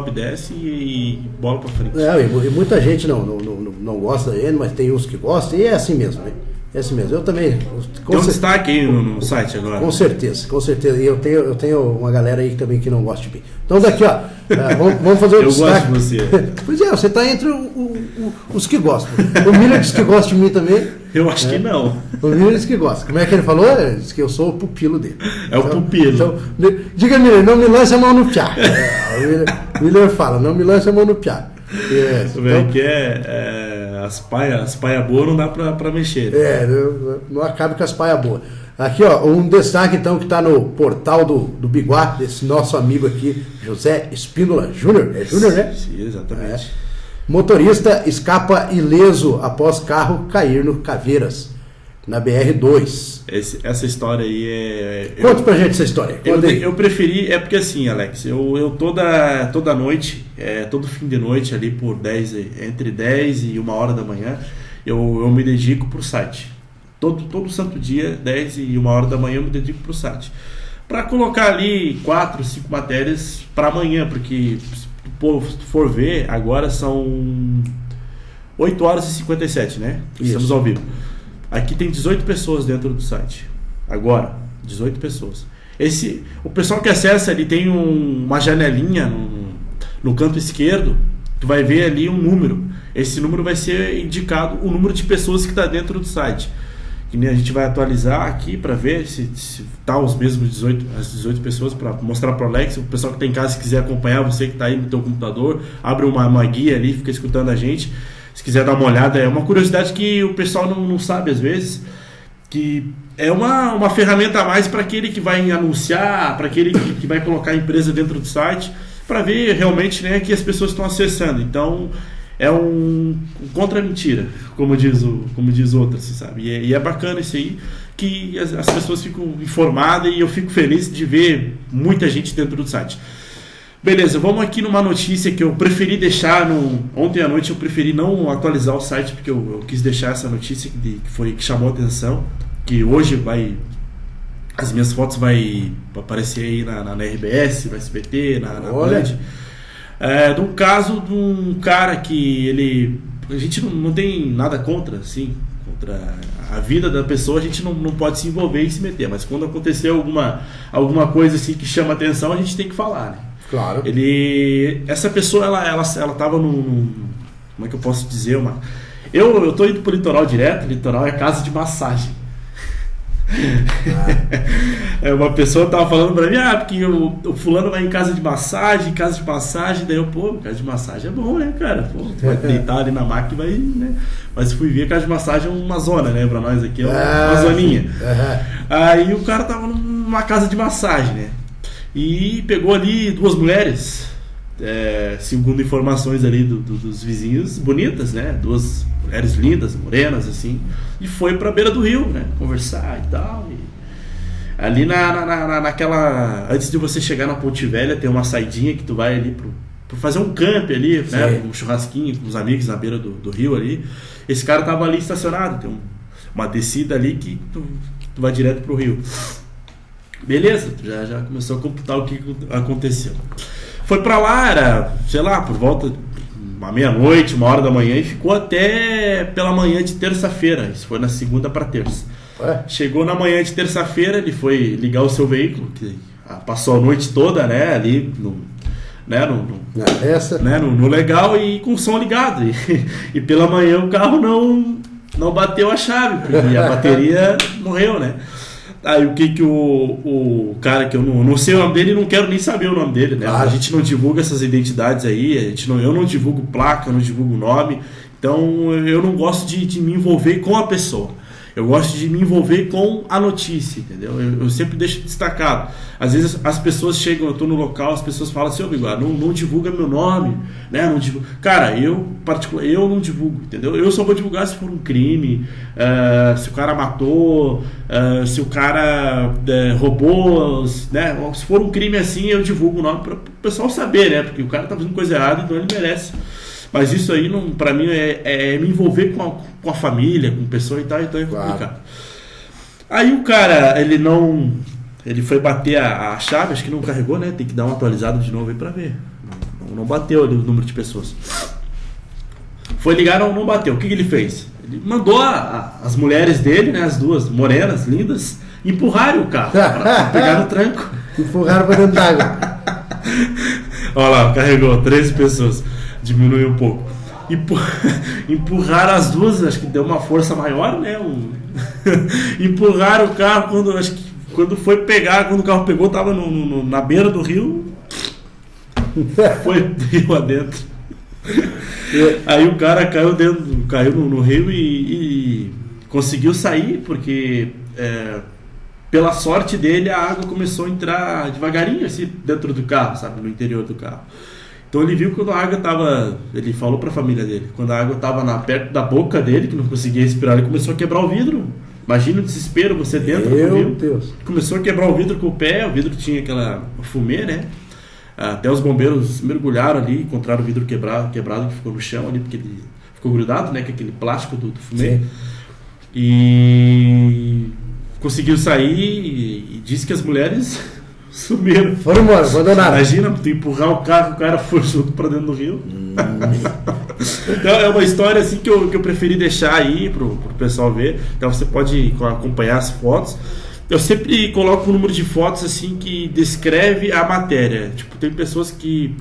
e bola pra frente. E muita gente não gosta dele, mas tem uns que gostam, e é assim mesmo, né? É assim mesmo. Eu também. Tem um destaque aí no site agora. Com certeza. E eu tenho uma galera aí também que não gosta de mim. Então daqui, ó, vamos fazer o destaque. Eu gosto de você. Pois é, você tá entre os que gostam. O Miller disse que gosta de mim também. Eu acho que não. O Miller disse que gosta. Como é que ele falou? Ele disse que eu sou o pupilo dele. O pupilo. Então, diga, Miller, não me lance a mão no piá. O Miller fala, não me lance a mão no piá. As paia boas não dá pra mexer. Não acabe com as paia boas. Aqui, ó, um destaque então que está no portal do Biguá, desse nosso amigo aqui, José Espíndola Júnior. É Júnior, né? Sim, exatamente. Motorista escapa ileso após carro cair no Caveiras, na BR-2. Essa história aí Conta pra gente essa história. Eu preferi, porque assim, Alex, eu toda noite, todo fim de noite ali entre 10 e 1 hora da manhã, eu me dedico pro site. Todo santo dia, 10 e 1 hora da manhã, eu me dedico pro site. Para colocar ali 4, 5 matérias para amanhã, porque tu for ver, agora são 8 horas e 57, né? Estamos ao vivo. Aqui tem 18 pessoas dentro do site. Agora, 18 pessoas. O pessoal que acessa ali tem uma janelinha no canto esquerdo. Tu vai ver ali um número. Esse número vai ser indicado o número de pessoas que está dentro do site. Que nem a gente vai atualizar aqui para ver se tá os mesmos as 18 pessoas, para mostrar para o Alex. O pessoal que está em casa, se quiser acompanhar, você que está aí no teu computador, abre uma guia ali, fica escutando a gente. Se quiser dar uma olhada, é uma curiosidade que o pessoal não sabe às vezes, que é uma ferramenta a mais para aquele que vai anunciar, para aquele que vai colocar a empresa dentro do site, para ver realmente, né, que as pessoas estão acessando. Então é um contra-mentira, como diz outras, sabe? E é bacana isso aí, que as pessoas ficam informadas, e eu fico feliz de ver muita gente dentro do site. Beleza, vamos aqui numa notícia que eu preferi deixar ontem à noite. Eu preferi não atualizar o site, porque eu quis deixar essa notícia que chamou a atenção, que hoje as minhas fotos vai aparecer aí na RBS, no SBT, na Band. De um caso de um cara que a gente não tem nada contra a vida da pessoa, a gente não pode se envolver e se meter, mas quando acontecer alguma coisa assim que chama atenção, a gente tem que falar, né? Claro. Essa pessoa, ela tava como é que eu posso dizer? Eu tô indo pro litoral direto. Litoral é casa de massagem. Uma pessoa tava falando pra mim, porque o fulano vai em casa de massagem, daí eu, casa de massagem é bom, né, cara? Tu vai deitar ali na máquina e vai, né? Mas fui ver, casa de massagem é uma zona, né, pra nós aqui, é uma zoninha. Aí o cara tava numa casa de massagem, né? E pegou ali 2 mulheres, segundo informações ali dos vizinhos, bonitas, né? 2 mulheres lindas, morenas, assim. E foi pra beira do rio, né? Conversar e tal. E ali naquela... Antes de você chegar na Ponte Velha, tem uma saidinha que tu vai ali pro fazer um camp ali, né? Um churrasquinho com os amigos na beira do rio ali. Esse cara tava ali estacionado. Tem uma descida ali que tu vai direto pro rio. Beleza, já começou a computar o que aconteceu. Foi pra lá, era, sei lá, por volta uma meia-noite, 1h da manhã, e ficou até pela manhã de terça-feira. Isso foi na segunda pra terça. Chegou na manhã de terça-feira, ele foi ligar o seu veículo, que passou a noite toda, né, ali no legal e com o som ligado. E pela manhã o carro não bateu a chave, porque a bateria morreu, né? Aí o que o cara, que eu não sei o nome dele e não quero nem saber o nome dele, né? A gente não divulga essas identidades aí, eu não divulgo placa, não divulgo nome, então eu não gosto de me envolver com a pessoa. Eu gosto de me envolver com a notícia, entendeu? Eu sempre deixo destacado. Às vezes as pessoas chegam, eu estou no local, as pessoas falam assim, Bigode, não divulga meu nome, né? Não divulga. Cara, eu não divulgo, entendeu? Eu só vou divulgar se for um crime, se o cara matou, se o cara roubou, né? Se for um crime assim, eu divulgo o nome para o pessoal saber, né? Porque o cara tá fazendo coisa errada, então ele merece. Mas isso aí, pra mim, é me envolver com a família, com pessoa e tal, então é complicado. Aí o cara, ele foi bater a chave, acho que não carregou, né? Tem que dar uma atualizada de novo aí pra ver. Não bateu ali o número de pessoas. Foi ligar, não bateu. O que ele fez? Ele mandou as mulheres dele, né? As 2 morenas, lindas, empurrarem o carro pra pegar no tranco. Empurraram pra dentro d'água. Olha lá, carregou 13 pessoas. Diminuiu um pouco. Empurraram as 2, acho que deu uma força maior, né? Empurraram o carro quando foi pegar, quando o carro pegou, tava na beira do rio. Foi rio adentro. Aí o cara caiu no rio e conseguiu sair, porque pela sorte dele a água começou a entrar devagarinho assim dentro do carro, sabe, no interior do carro. Então ele viu quando a água estava, ele falou para a família dele, quando a água estava perto da boca dele, que não conseguia respirar, ele começou a quebrar o vidro. Imagina o desespero, você dentro do rio. Meu Deus. Começou a quebrar o vidro com o pé, o vidro tinha aquela fumê, né? Até os bombeiros mergulharam ali, encontraram o vidro quebrado que ficou no chão ali, porque ele ficou grudado, né? Com aquele plástico do fumê. Sim. E conseguiu sair e disse que as mulheres Sumiram. Foram embora, abandonaram. Imagina, tu empurrar o carro, o cara foi junto pra dentro do rio. Então é uma história assim que eu preferi deixar aí pro pessoal ver. Então você pode acompanhar as fotos. Eu sempre coloco um número de fotos assim que descreve a matéria. Tipo, tem pessoas que...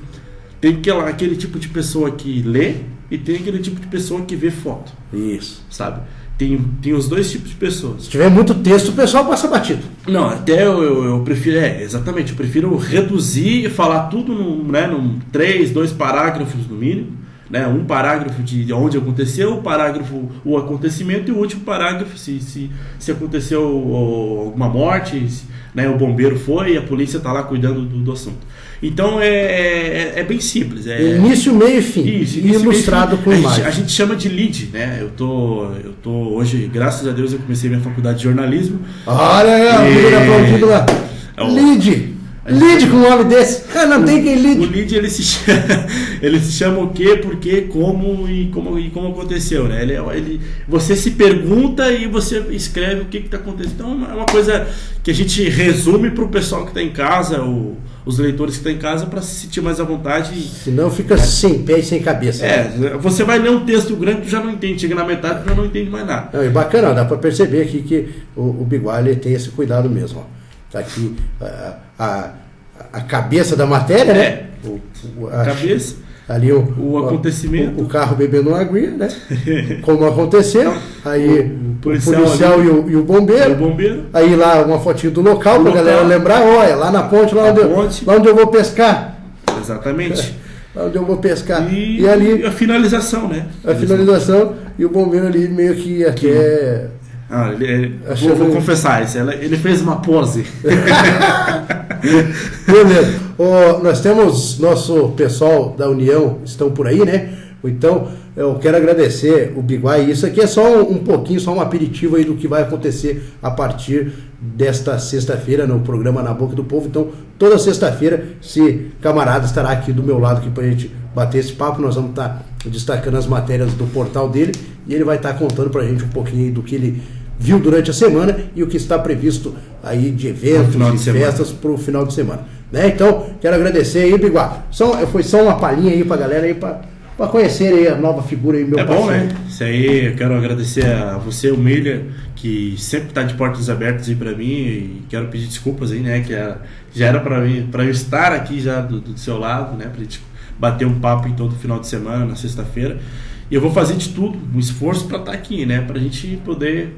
Tem aquele tipo de pessoa que lê e tem aquele tipo de pessoa que vê foto. Isso. Sabe? Tem os dois tipos de pessoas. Se tiver muito texto, o pessoal passa batido. Não, até eu prefiro... exatamente. Eu prefiro reduzir e falar tudo num 2 parágrafos no mínimo. Né, um parágrafo de onde aconteceu, o acontecimento, e o último parágrafo se aconteceu alguma morte, né, o bombeiro foi e a polícia está lá cuidando do assunto. Então é bem simples. Início, meio e fim. Isso, ilustrado com imagem. A gente chama de lead, né? Eu tô hoje, graças a Deus, eu comecei minha faculdade de jornalismo. Olha aí, o aplaudido lá. Lead. Lead com um nome desse. Não tem quem lead. O lead ele se chama o quê, por quê, como aconteceu, né? Você se pergunta e você escreve o que está acontecendo. Então é uma coisa que a gente resume para o pessoal que está em casa, os leitores que estão em casa, para se sentir mais à vontade. Senão fica sem pé e sem cabeça. Você vai ler um texto grande que já não entende, chega na metade e já não entende mais nada. É bacana, dá para perceber aqui que o Biguá tem esse cuidado mesmo. Ó. Tá aqui a cabeça da matéria, né? A cabeça. Ali o acontecimento. O carro bebendo uma aguinha, né? Como aconteceu. Aí o policial e o bombeiro. Aí lá uma fotinho do local pra galera lembrar. Olha, lá na ponte, lá onde eu vou pescar. Exatamente. Lá onde eu vou pescar. E ali a finalização, né? A finalização e o bombeiro ali meio que até... vou confessar isso, ele fez uma pose. Beleza. Nós temos nosso pessoal da União, estão por aí, né? Então eu quero agradecer o Biguá. Isso aqui é só um pouquinho, só um aperitivo aí do que vai acontecer a partir desta sexta-feira no programa Na Boca do Povo. Então toda sexta-feira esse camarada estará aqui do meu lado aqui pra gente bater esse papo. Nós vamos estar destacando as matérias do portal dele e ele vai estar contando pra gente um pouquinho aí do que ele viu durante a semana e o que está previsto aí de eventos e festas para o final de semana, né? Então, quero agradecer aí, Biguá. Foi só uma palhinha aí pra galera aí para conhecer aí a nova figura aí, meu parceiro. Bom, né? Isso aí, eu quero agradecer a você, o Miller, que sempre está de portas abertas aí para mim, e quero pedir desculpas aí, né? Que já era para eu estar aqui já do seu lado, né? Pra gente bater um papo em todo final de semana, na sexta-feira. E eu vou fazer de tudo, um esforço para estar aqui, né? Pra gente poder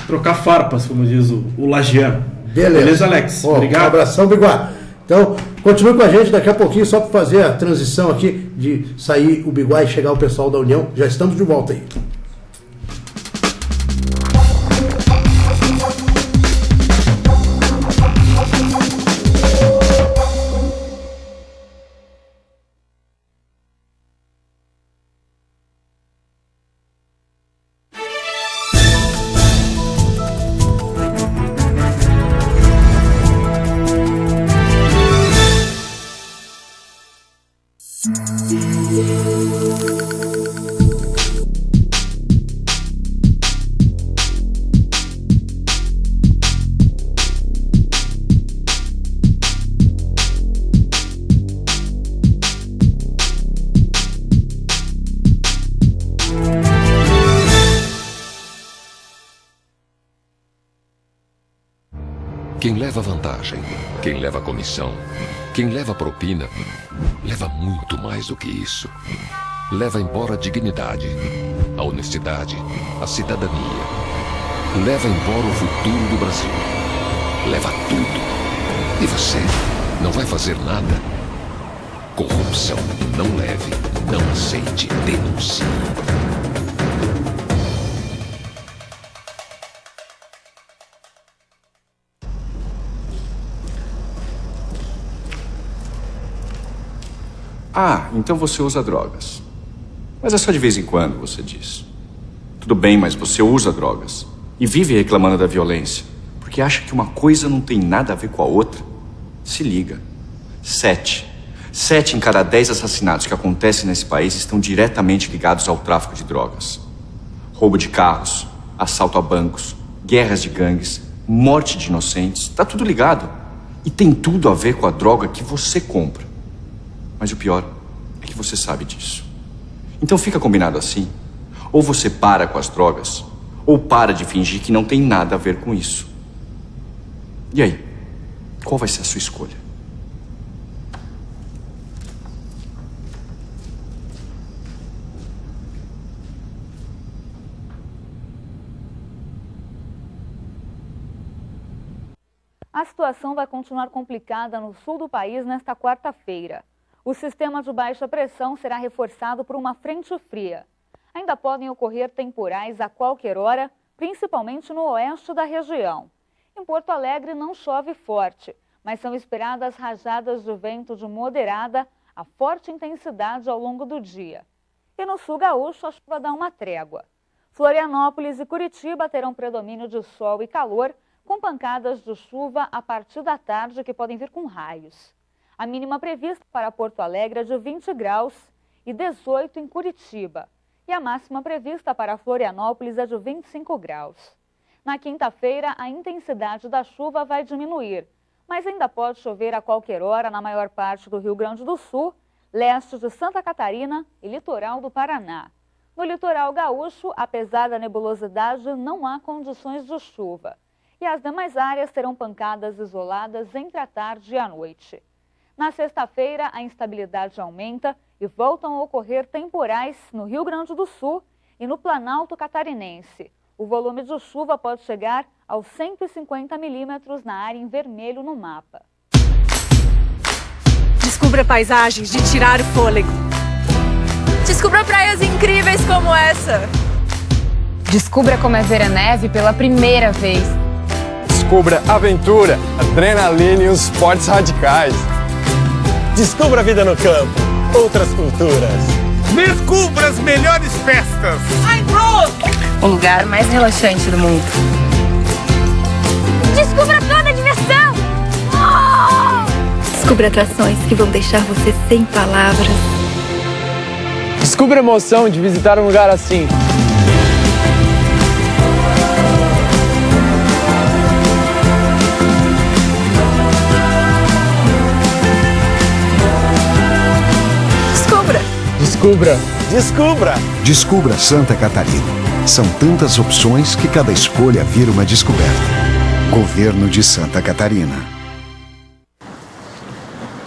trocar farpas, como diz o lagiano. Beleza, Alex? Obrigado. Um abração, Biguá. Então, continue com a gente daqui a pouquinho, só para fazer a transição aqui, de sair o Biguá e chegar o pessoal da União. Já estamos de volta aí. Quem leva vantagem, quem leva comissão, quem leva propina, leva muito mais do que isso. Leva embora a dignidade, a honestidade, a cidadania. Leva embora o futuro do Brasil. Leva tudo. E você não vai fazer nada? Corrupção. Não leve, não aceite, denuncie. Ah, então você usa drogas. Mas é só de vez em quando, você diz. Tudo bem, mas você usa drogas. E vive reclamando da violência. Porque acha que uma coisa não tem nada a ver com a outra. Se liga. 7 em cada 10 assassinatos que acontecem nesse país estão diretamente ligados ao tráfico de drogas. Roubo de carros, assalto a bancos, guerras de gangues, morte de inocentes. Tá tudo ligado. E tem tudo a ver com a droga que você compra. Mas o pior é que você sabe disso. Então fica combinado assim. Ou você para com as drogas, ou para de fingir que não tem nada a ver com isso. E aí? Qual vai ser a sua escolha? A situação vai continuar complicada no sul do país nesta quarta-feira. O sistema de baixa pressão será reforçado por uma frente fria. Ainda podem ocorrer temporais a qualquer hora, principalmente no oeste da região. Em Porto Alegre não chove forte, mas são esperadas rajadas de vento de moderada a forte intensidade ao longo do dia. E no sul gaúcho a chuva dá uma trégua. Florianópolis e Curitiba terão predomínio de sol e calor, com pancadas de chuva a partir da tarde que podem vir com raios. A mínima prevista para Porto Alegre é de 20 graus e 18 em Curitiba. E a máxima prevista para Florianópolis é de 25 graus. Na quinta-feira, a intensidade da chuva vai diminuir, mas ainda pode chover a qualquer hora na maior parte do Rio Grande do Sul, leste de Santa Catarina e litoral do Paraná. No litoral gaúcho, apesar da nebulosidade, não há condições de chuva. E as demais áreas terão pancadas isoladas entre a tarde e a noite. Na sexta-feira, a instabilidade aumenta e voltam a ocorrer temporais no Rio Grande do Sul e no Planalto Catarinense. O volume de chuva pode chegar aos 150 milímetros na área em vermelho no mapa. Descubra paisagens de tirar o fôlego. Descubra praias incríveis como essa. Descubra como é ver a neve pela primeira vez. Descubra aventura, adrenalina e os esportes radicais. Descubra a vida no campo, outras culturas. Descubra as melhores festas. O lugar mais relaxante do mundo. Descubra toda a diversão. Descubra atrações que vão deixar você sem palavras. Descubra a emoção de visitar um lugar assim. Descubra! Descubra! Descubra Santa Catarina. São tantas opções que cada escolha vira uma descoberta. Governo de Santa Catarina.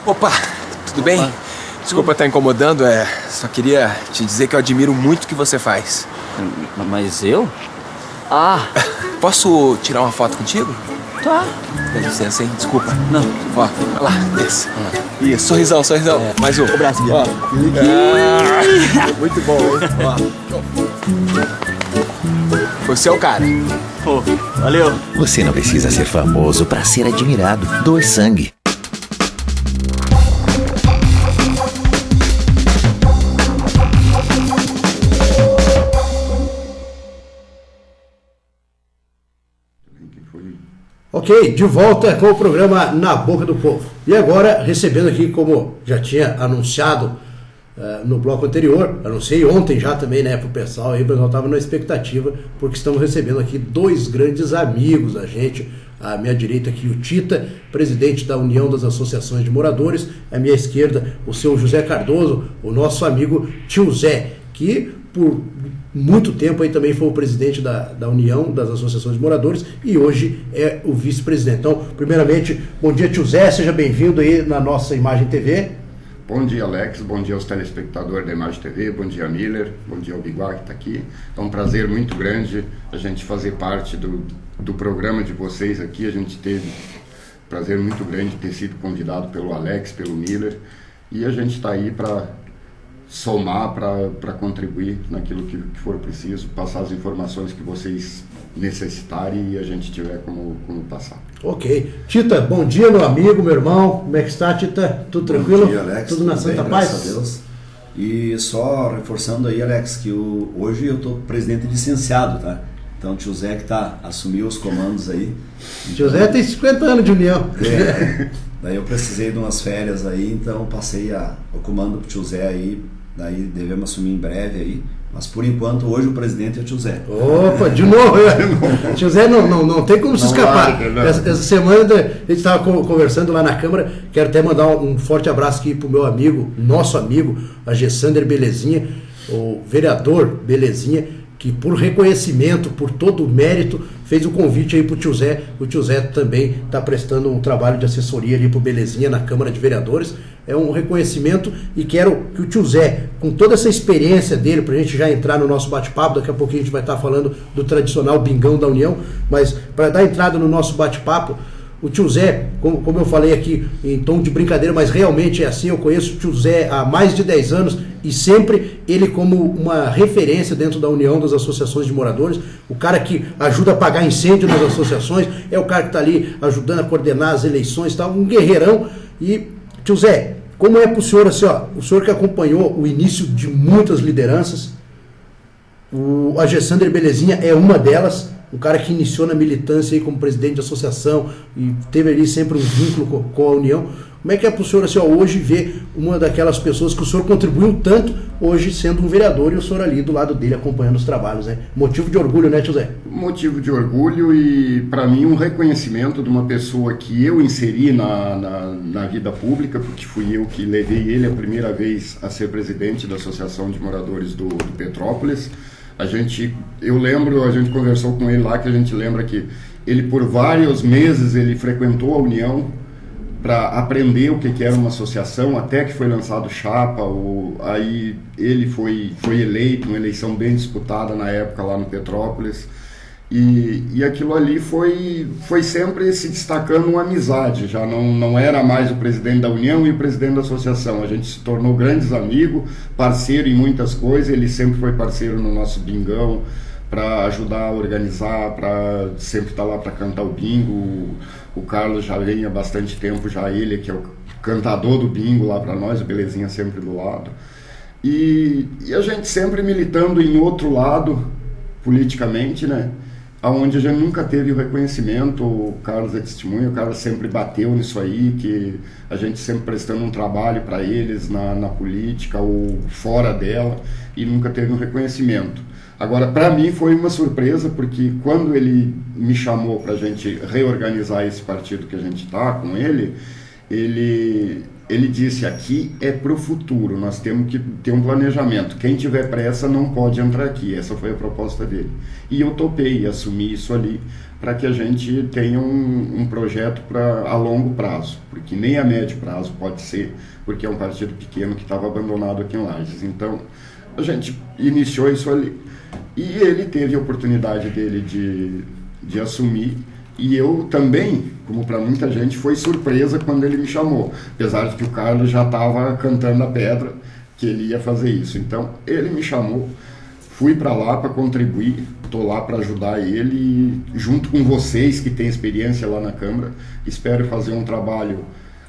Opa, tudo bem? Opa. Desculpa estar incomodando, só queria te dizer que eu admiro muito o que você faz. Mas eu? Posso tirar uma foto contigo? Tá. Dá licença, hein? Desculpa. Não. Ó, vai lá, desce. Isso, sorrisão. Mais um. O braço aqui. Ó. Muito bom, hein? Ó. Você é o cara. Pô, valeu. Você não precisa ser famoso para ser admirado. Doe sangue. Ok, de volta com o programa Na Boca do Povo. E agora, recebendo aqui, como já tinha anunciado no bloco anterior, anunciei ontem já também, né, pro pessoal, aí o pessoal estava na expectativa, porque estamos recebendo aqui dois grandes amigos da gente. À minha direita aqui o Tita, presidente da União das Associações de Moradores. À minha esquerda o seu José Cardoso, o nosso amigo Tio Zé, que por muito tempo aí também foi o presidente da União das Associações de Moradores e hoje é o vice-presidente. Então, primeiramente, bom dia, Tio Zé, seja bem-vindo aí na nossa Imagem TV. Bom dia, Alex, bom dia aos telespectadores da Imagem TV, bom dia, Miller, bom dia ao Biguá que está aqui. É um prazer muito grande a gente fazer parte do programa de vocês aqui. A gente teve um prazer muito grande de ter sido convidado pelo Alex, pelo Miller, e a gente está aí para somar, para contribuir naquilo que for preciso, passar as informações que vocês necessitarem e a gente tiver como passar. Ok. Tita, bom dia, meu amigo, meu irmão. Como é que está, Tita? Tudo tranquilo? Bom dia, Alex. Tudo na Santa bem, Paz? Graças a Deus. E só reforçando aí, Alex, que hoje eu estou presidente licenciado, tá? Então o Tio Zé que assumiu os comandos aí. Tio Zé tem 50 anos de união. Daí eu precisei de umas férias aí, então passei o comando pro Tio Zé aí daí devemos assumir em breve aí. Mas por enquanto, hoje o presidente é o tio Zé. Opa, de novo! Tio Zé não tem como se escapar. Essa semana a gente estava conversando lá na Câmara. Quero até mandar um forte abraço aqui para o meu amigo, nosso amigo, a Gessander Belezinha, o vereador Belezinha, que por reconhecimento, por todo o mérito, fez o convite aí para o tio Zé. O tio Zé também está prestando um trabalho de assessoria ali para o Belezinha na Câmara de Vereadores. É um reconhecimento e quero que o tio Zé, com toda essa experiência dele, para a gente já entrar no nosso bate-papo, daqui a pouquinho a gente vai estar falando do tradicional Bingão da União, mas para dar entrada no nosso bate-papo, o tio Zé, como eu falei aqui em tom de brincadeira, mas realmente é assim, eu conheço o tio Zé há mais de 10 anos e sempre ele como uma referência dentro da União das Associações de Moradores, o cara que ajuda a apagar incêndio nas associações, é o cara que está ali ajudando a coordenar as eleições, tá? Um guerreirão. E, tio Zé, como é para o senhor, assim, ó, o senhor que acompanhou o início de muitas lideranças, a Gessander Belezinha é uma delas, um cara que iniciou na militância aí como presidente de associação e teve ali sempre um vínculo com a União. Como é que é para o senhor, assim, ó, hoje ver uma daquelas pessoas que o senhor contribuiu tanto, hoje sendo um vereador e o senhor ali do lado dele acompanhando os trabalhos, né? Motivo de orgulho, né, tio Zé? Motivo de orgulho e, para mim, um reconhecimento de uma pessoa que eu inseri na vida pública, porque fui eu que levei ele a primeira vez a ser presidente da Associação de Moradores do Petrópolis. A gente conversou com ele lá, que a gente lembra que ele por vários meses ele frequentou a União para aprender o que era uma associação, até que foi lançado chapa, aí ele foi eleito, uma eleição bem disputada na época lá no Petrópolis, e aquilo ali foi sempre se destacando uma amizade, já não era mais o presidente da União e o presidente da associação, a gente se tornou grandes amigos, parceiro em muitas coisas, ele sempre foi parceiro no nosso bingão, para ajudar a organizar, para sempre estar lá para cantar o bingo. O Carlos já vem há bastante tempo, já ele que é o cantador do bingo lá para nós, o Belezinha sempre do lado. E a gente sempre militando em outro lado, politicamente, né? Onde a gente nunca teve o reconhecimento, o Carlos é testemunha, o Carlos sempre bateu nisso aí, que a gente sempre prestando um trabalho para eles na política ou fora dela, e nunca teve um reconhecimento. Agora, para mim foi uma surpresa, porque quando ele me chamou para a gente reorganizar esse partido que a gente está com ele disse, aqui é para o futuro, nós temos que ter um planejamento, quem tiver pressa não pode entrar aqui, essa foi a proposta dele. E eu topei, assumi isso ali, para que a gente tenha um projeto a longo prazo, porque nem a médio prazo pode ser, porque é um partido pequeno que estava abandonado aqui em Lages. Então, a gente iniciou isso ali. E ele teve a oportunidade dele de assumir, e eu também, como para muita gente, foi surpresa quando ele me chamou, apesar de que o Carlos já estava cantando a pedra que ele ia fazer isso. Então ele me chamou, fui para lá para contribuir, estou lá para ajudar ele, junto com vocês que têm experiência lá na Câmara, espero fazer um trabalho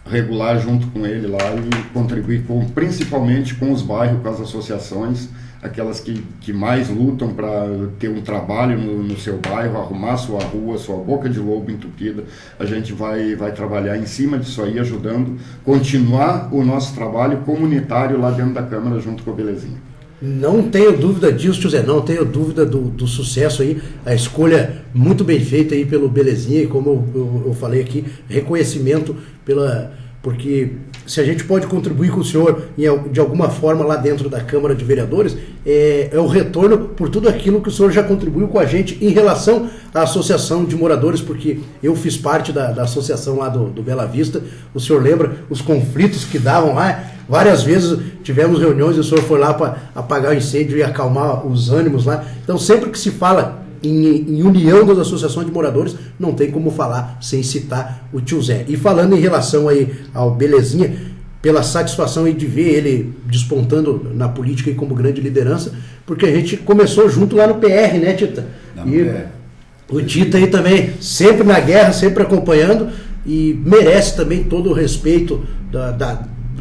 regular junto com ele lá e contribuir principalmente com os bairros, com as associações, aquelas que mais lutam para ter um trabalho no seu bairro, arrumar sua rua, sua boca de lobo entupida. A gente vai trabalhar em cima disso aí, ajudando, continuar o nosso trabalho comunitário lá dentro da Câmara, junto com o Belezinha. Não tenho dúvida disso, José, não tenho dúvida do sucesso aí, a escolha muito bem feita aí pelo Belezinha, e como eu falei aqui, reconhecimento porque se a gente pode contribuir com o senhor de alguma forma lá dentro da Câmara de Vereadores, é o retorno por tudo aquilo que o senhor já contribuiu com a gente em relação à Associação de Moradores, porque eu fiz parte da associação lá do Bela Vista, o senhor lembra os conflitos que davam lá, várias vezes tivemos reuniões e o senhor foi lá para apagar o incêndio e acalmar os ânimos lá, então sempre que se fala em união das associações de moradores, não tem como falar sem citar o tio Zé. E falando em relação aí ao Belezinha, pela satisfação aí de ver ele despontando na política aí como grande liderança, porque a gente começou junto lá no PR, né, Tita? O Tita aí também, sempre na guerra, sempre acompanhando, e merece também todo o respeito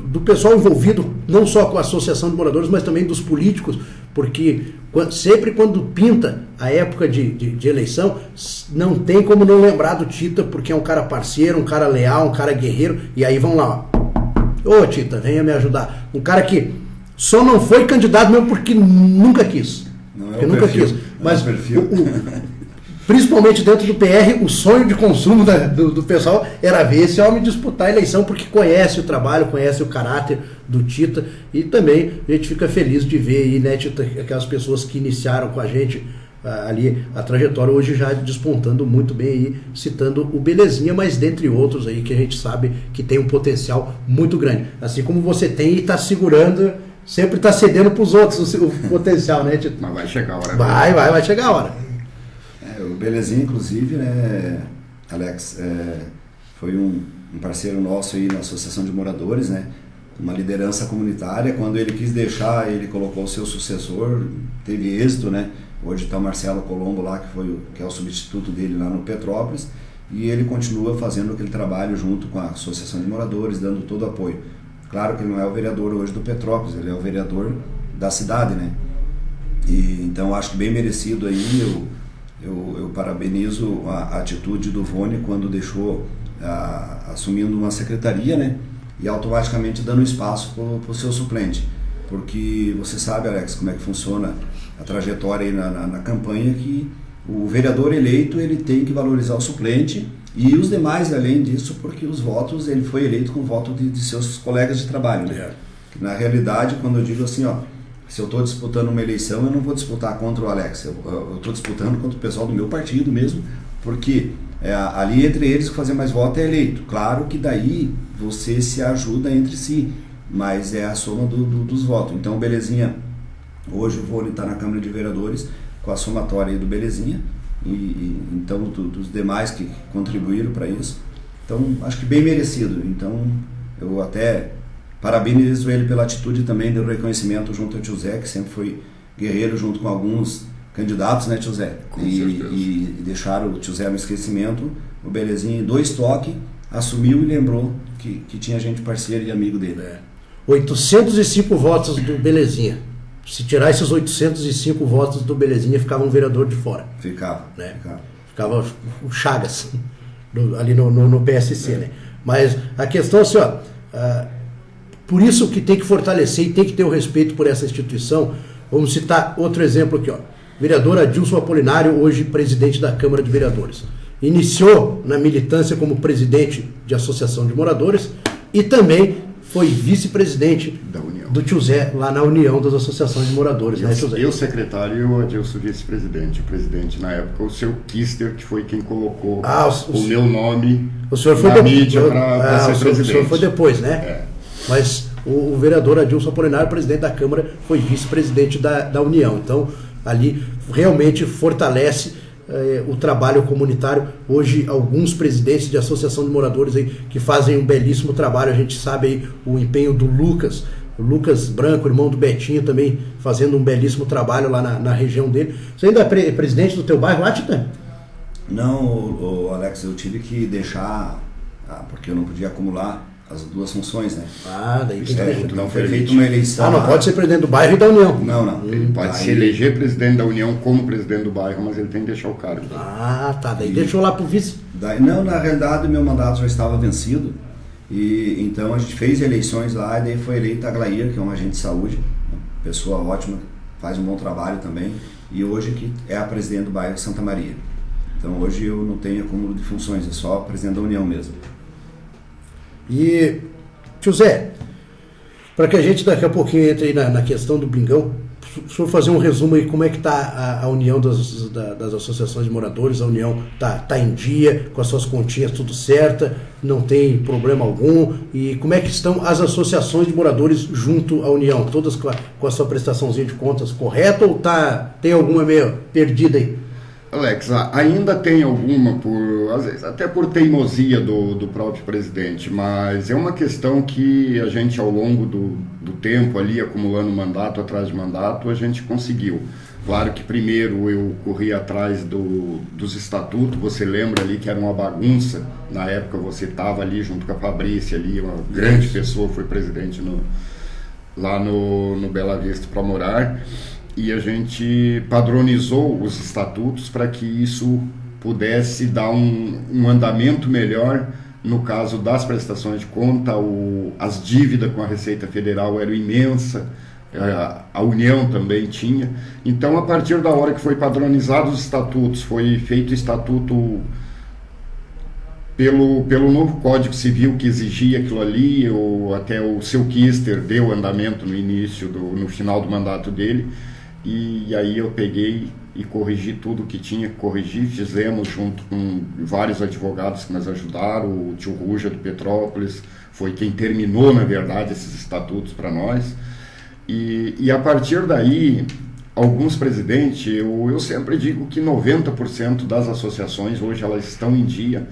do pessoal envolvido, não só com a Associação de Moradores, mas também dos políticos, porque sempre quando pinta a época de eleição, não tem como não lembrar do Tita, porque é um cara parceiro, um cara leal, um cara guerreiro, e aí vão lá, ó. Ô Tita, venha me ajudar. Um cara que Só não foi candidato mesmo porque nunca quis. Nunca quis. Mas principalmente dentro do PR, o sonho de consumo do pessoal era ver esse homem disputar a eleição, porque conhece o trabalho, conhece o caráter do Tita, e também a gente fica feliz de ver aí, né, Tita, aquelas pessoas que iniciaram com a gente ali a trajetória, hoje já despontando muito bem aí, citando o Belezinha, mas dentre outros aí que a gente sabe que tem um potencial muito grande. Assim como você tem e está segurando, sempre está cedendo para os outros o potencial, né, Tita? Mas vai chegar a hora. Vai chegar a hora. O Belezinha, inclusive, né, Alex, foi um parceiro nosso aí na Associação de Moradores, né, uma liderança comunitária. Quando ele quis deixar, ele colocou o seu sucessor, teve êxito, né. Hoje está o Marcelo Colombo lá, que é o substituto dele lá no Petrópolis, e ele continua fazendo aquele trabalho junto com a Associação de Moradores, dando todo o apoio. Claro que ele não é o vereador hoje do Petrópolis, ele é o vereador da cidade, né. E então acho que bem merecido aí. Eu parabenizo a atitude do Vone quando deixou, assumindo uma secretaria, né, e automaticamente dando espaço para o seu suplente, porque você sabe, Alex, como é que funciona a trajetória aí na campanha, que o vereador eleito ele tem que valorizar o suplente e os demais, além disso, porque os votos, ele foi eleito com o voto de seus colegas de trabalho, né? Na realidade, quando eu digo assim, se eu estou disputando uma eleição, eu não vou disputar contra o Alex, eu estou disputando contra o pessoal do meu partido mesmo, porque ali entre eles que fazer mais voto é eleito. Claro que daí você se ajuda entre si, mas é a soma dos votos. Então, Belezinha, hoje o Vôlei está na Câmara de Vereadores com a somatória aí do Belezinha, então dos demais que contribuíram para isso. Então, acho que bem merecido. Então, eu até parabenizo ele pela atitude também do reconhecimento junto ao tio Zé, que sempre foi guerreiro junto com alguns candidatos, né, tio Zé? E deixaram o tio Zé no esquecimento. O Belezinha, em 2 toques, assumiu e lembrou que tinha gente parceiro e amigo dele. 805 votos do Belezinha. Se tirar esses 805 votos do Belezinha, ficava um vereador de fora. Ficava. Ficava o Chagas, ali no PSC, né? Mas a questão é assim, por isso que tem que fortalecer e tem que ter o respeito por essa instituição. Vamos citar outro exemplo aqui, vereador Adilson Apolinário, hoje presidente da Câmara de Vereadores. Iniciou na militância como presidente de associação de moradores e também foi vice-presidente do tio Zé, lá na União das Associações de Moradores. Né, tio Zé? Eu secretário e o Adilson vice-presidente. O presidente na época, o seu Kister, que foi quem colocou o meu nome na mídia para ser presidente. O senhor foi depois, né? Mas o vereador Adilson Apolinário, presidente da Câmara, foi vice-presidente da União. Então, ali realmente fortalece o trabalho comunitário. Hoje, alguns presidentes de associação de moradores aí, que fazem um belíssimo trabalho. A gente sabe aí o empenho do Lucas Branco, irmão do Betinho, também fazendo um belíssimo trabalho lá na região dele. Você ainda é presidente do teu bairro lá, Tita? Não, Alex, eu tive que deixar, porque eu não podia acumular as 2 funções, né? Daí tem que não foi feita uma eleição. Não pode ser presidente do bairro e da União. Não. Ele pode se eleger presidente da União como presidente do bairro, mas ele tem que deixar o cargo. Daí deixou lá pro vice. Não, na realidade, meu mandato já estava vencido. E então a gente fez eleições lá e daí foi eleita a Glair, que é um agente de saúde, uma pessoa ótima, faz um bom trabalho também, e hoje que é a presidente do bairro Santa Maria. Então hoje eu não tenho acúmulo de funções, é só presidente da União mesmo. E, tio Zé, para que a gente daqui a pouquinho entre aí na questão do Blingão, o senhor fazer um resumo aí, como é que está a união das associações de moradores. A União tá em dia, com as suas continhas tudo certa, não tem problema algum, e como é que estão as associações de moradores junto à União, todas com a sua prestaçãozinha de contas correta, ou tem alguma meio perdida aí? Alex, ainda tem alguma, às vezes até por teimosia do próprio presidente, mas é uma questão que a gente, ao longo do tempo ali, acumulando mandato atrás de mandato, a gente conseguiu. Claro que primeiro eu corri atrás dos estatutos. Você lembra ali que era uma bagunça, na época você estava ali junto com a Fabrícia, ali, uma grande pessoa, foi presidente lá no Bela Vista para morar. E a gente padronizou os estatutos para que isso pudesse dar um andamento melhor no caso das prestações de conta. As dívidas com a Receita Federal eram imensas, a União também tinha. Então, a partir da hora que foi padronizado os estatutos, foi feito o estatuto pelo novo Código Civil que exigia aquilo ali, até o seu Kister deu andamento no início, no final do mandato dele, e aí eu peguei e corrigi tudo que tinha que corrigir. Fizemos junto com vários advogados que nos ajudaram, o tio Ruja do Petrópolis foi quem terminou, na verdade, esses estatutos para nós. E a partir daí, alguns presidentes, eu sempre digo que 90% das associações hoje elas estão em dia,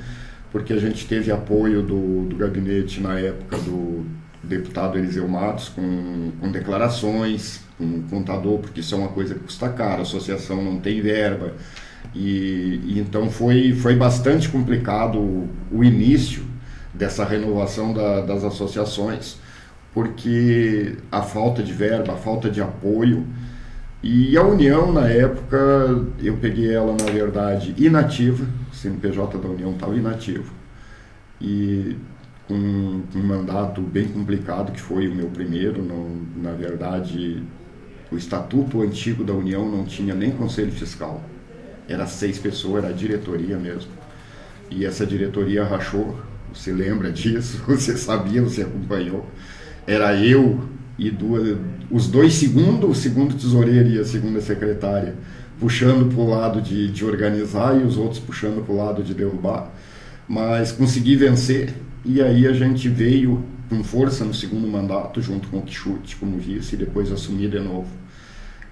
porque a gente teve apoio do gabinete na época do deputado Eliseu Matos, com declarações, com contador, porque isso é uma coisa que custa caro, a associação não tem verba, e então foi bastante complicado o início dessa renovação das associações, porque a falta de verba, a falta de apoio, e a União, na época, eu peguei ela, na verdade, inativa, o CNPJ da União estava inativo, e com um mandato bem complicado, que foi o meu primeiro. Na verdade, o estatuto antigo da União não tinha nem conselho fiscal, era 6 pessoas, era a diretoria mesmo, e essa diretoria rachou, você lembra disso, você sabia, você acompanhou, era eu e os dois o segundo tesoureiro e a segunda secretária, puxando para o lado de organizar e os outros puxando para o lado de derrubar, mas consegui vencer, e aí a gente veio com força no segundo mandato, junto com o Quixote como vice, e depois assumi de novo.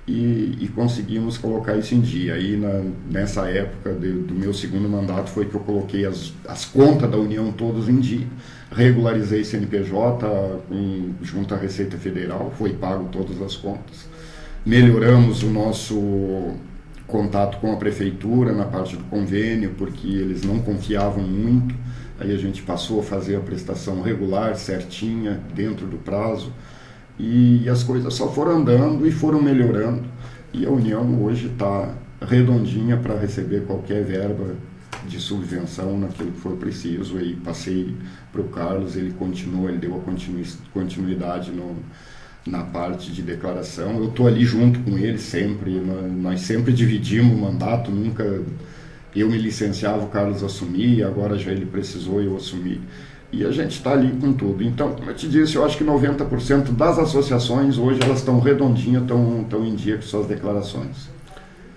E conseguimos colocar isso em dia. Aí nessa época do meu segundo mandato foi que eu coloquei as contas da União todas em dia, regularizei CNPJ junto à Receita Federal, foi pago todas as contas, melhoramos o nosso contato com a prefeitura na parte do convênio, porque eles não confiavam muito, aí a gente passou a fazer a prestação regular, certinha, dentro do prazo, e as coisas só foram andando e foram melhorando, e a União hoje está redondinha para receber qualquer verba de subvenção naquilo que for preciso. Aí passei para o Carlos, ele deu a continuidade na parte de declaração. Eu estou ali junto com ele sempre, nós sempre dividimos o mandato, nunca eu me licenciava, o Carlos assumia, agora já ele precisou, eu assumi. E a gente está ali com tudo. Então, como eu te disse, eu acho que 90% das associações hoje elas estão redondinhas, estão em dia com suas declarações.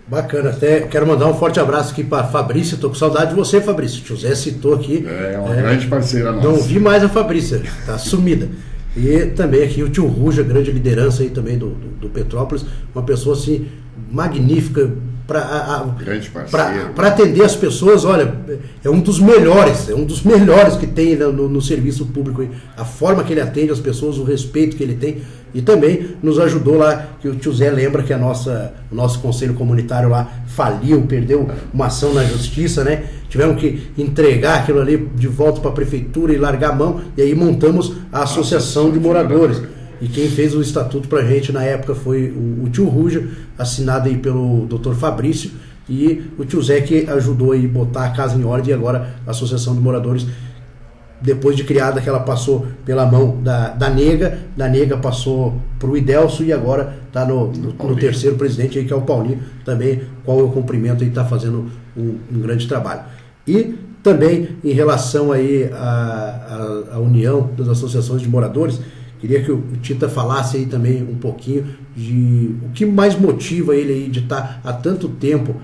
Bacana, até quero mandar um forte abraço aqui para Fabrícia, estou com saudade de você, Fabrícia. O tio Zé citou aqui. É uma grande parceira nossa. Não vi mais a Fabrícia, está sumida. E também aqui o tio Ruja, grande liderança aí também do Petrópolis, uma pessoa assim magnífica para atender as pessoas. Olha, é um dos melhores que tem no serviço público, a forma que ele atende as pessoas, o respeito que ele tem, e também nos ajudou lá, que o tio Zé lembra que o nosso conselho comunitário lá faliu, perdeu uma ação na justiça, né? Tivemos que entregar aquilo ali de volta para a prefeitura e largar a mão, e aí montamos a Associação de Moradores. E quem fez o estatuto pra gente na época foi o tio Ruja, assinado aí pelo Dr. Fabrício, e o tio Zé que ajudou aí botar a casa em ordem, e agora a Associação de Moradores, depois de criada, que ela passou pela mão da Nega passou pro Idelso, e agora está no terceiro presidente aí, que é o Paulinho, também, qual eu cumprimento, aí está fazendo um grande trabalho. E também em relação aí à união das associações de moradores, queria que o Tita falasse aí também um pouquinho de o que mais motiva ele aí de estar há tanto tempo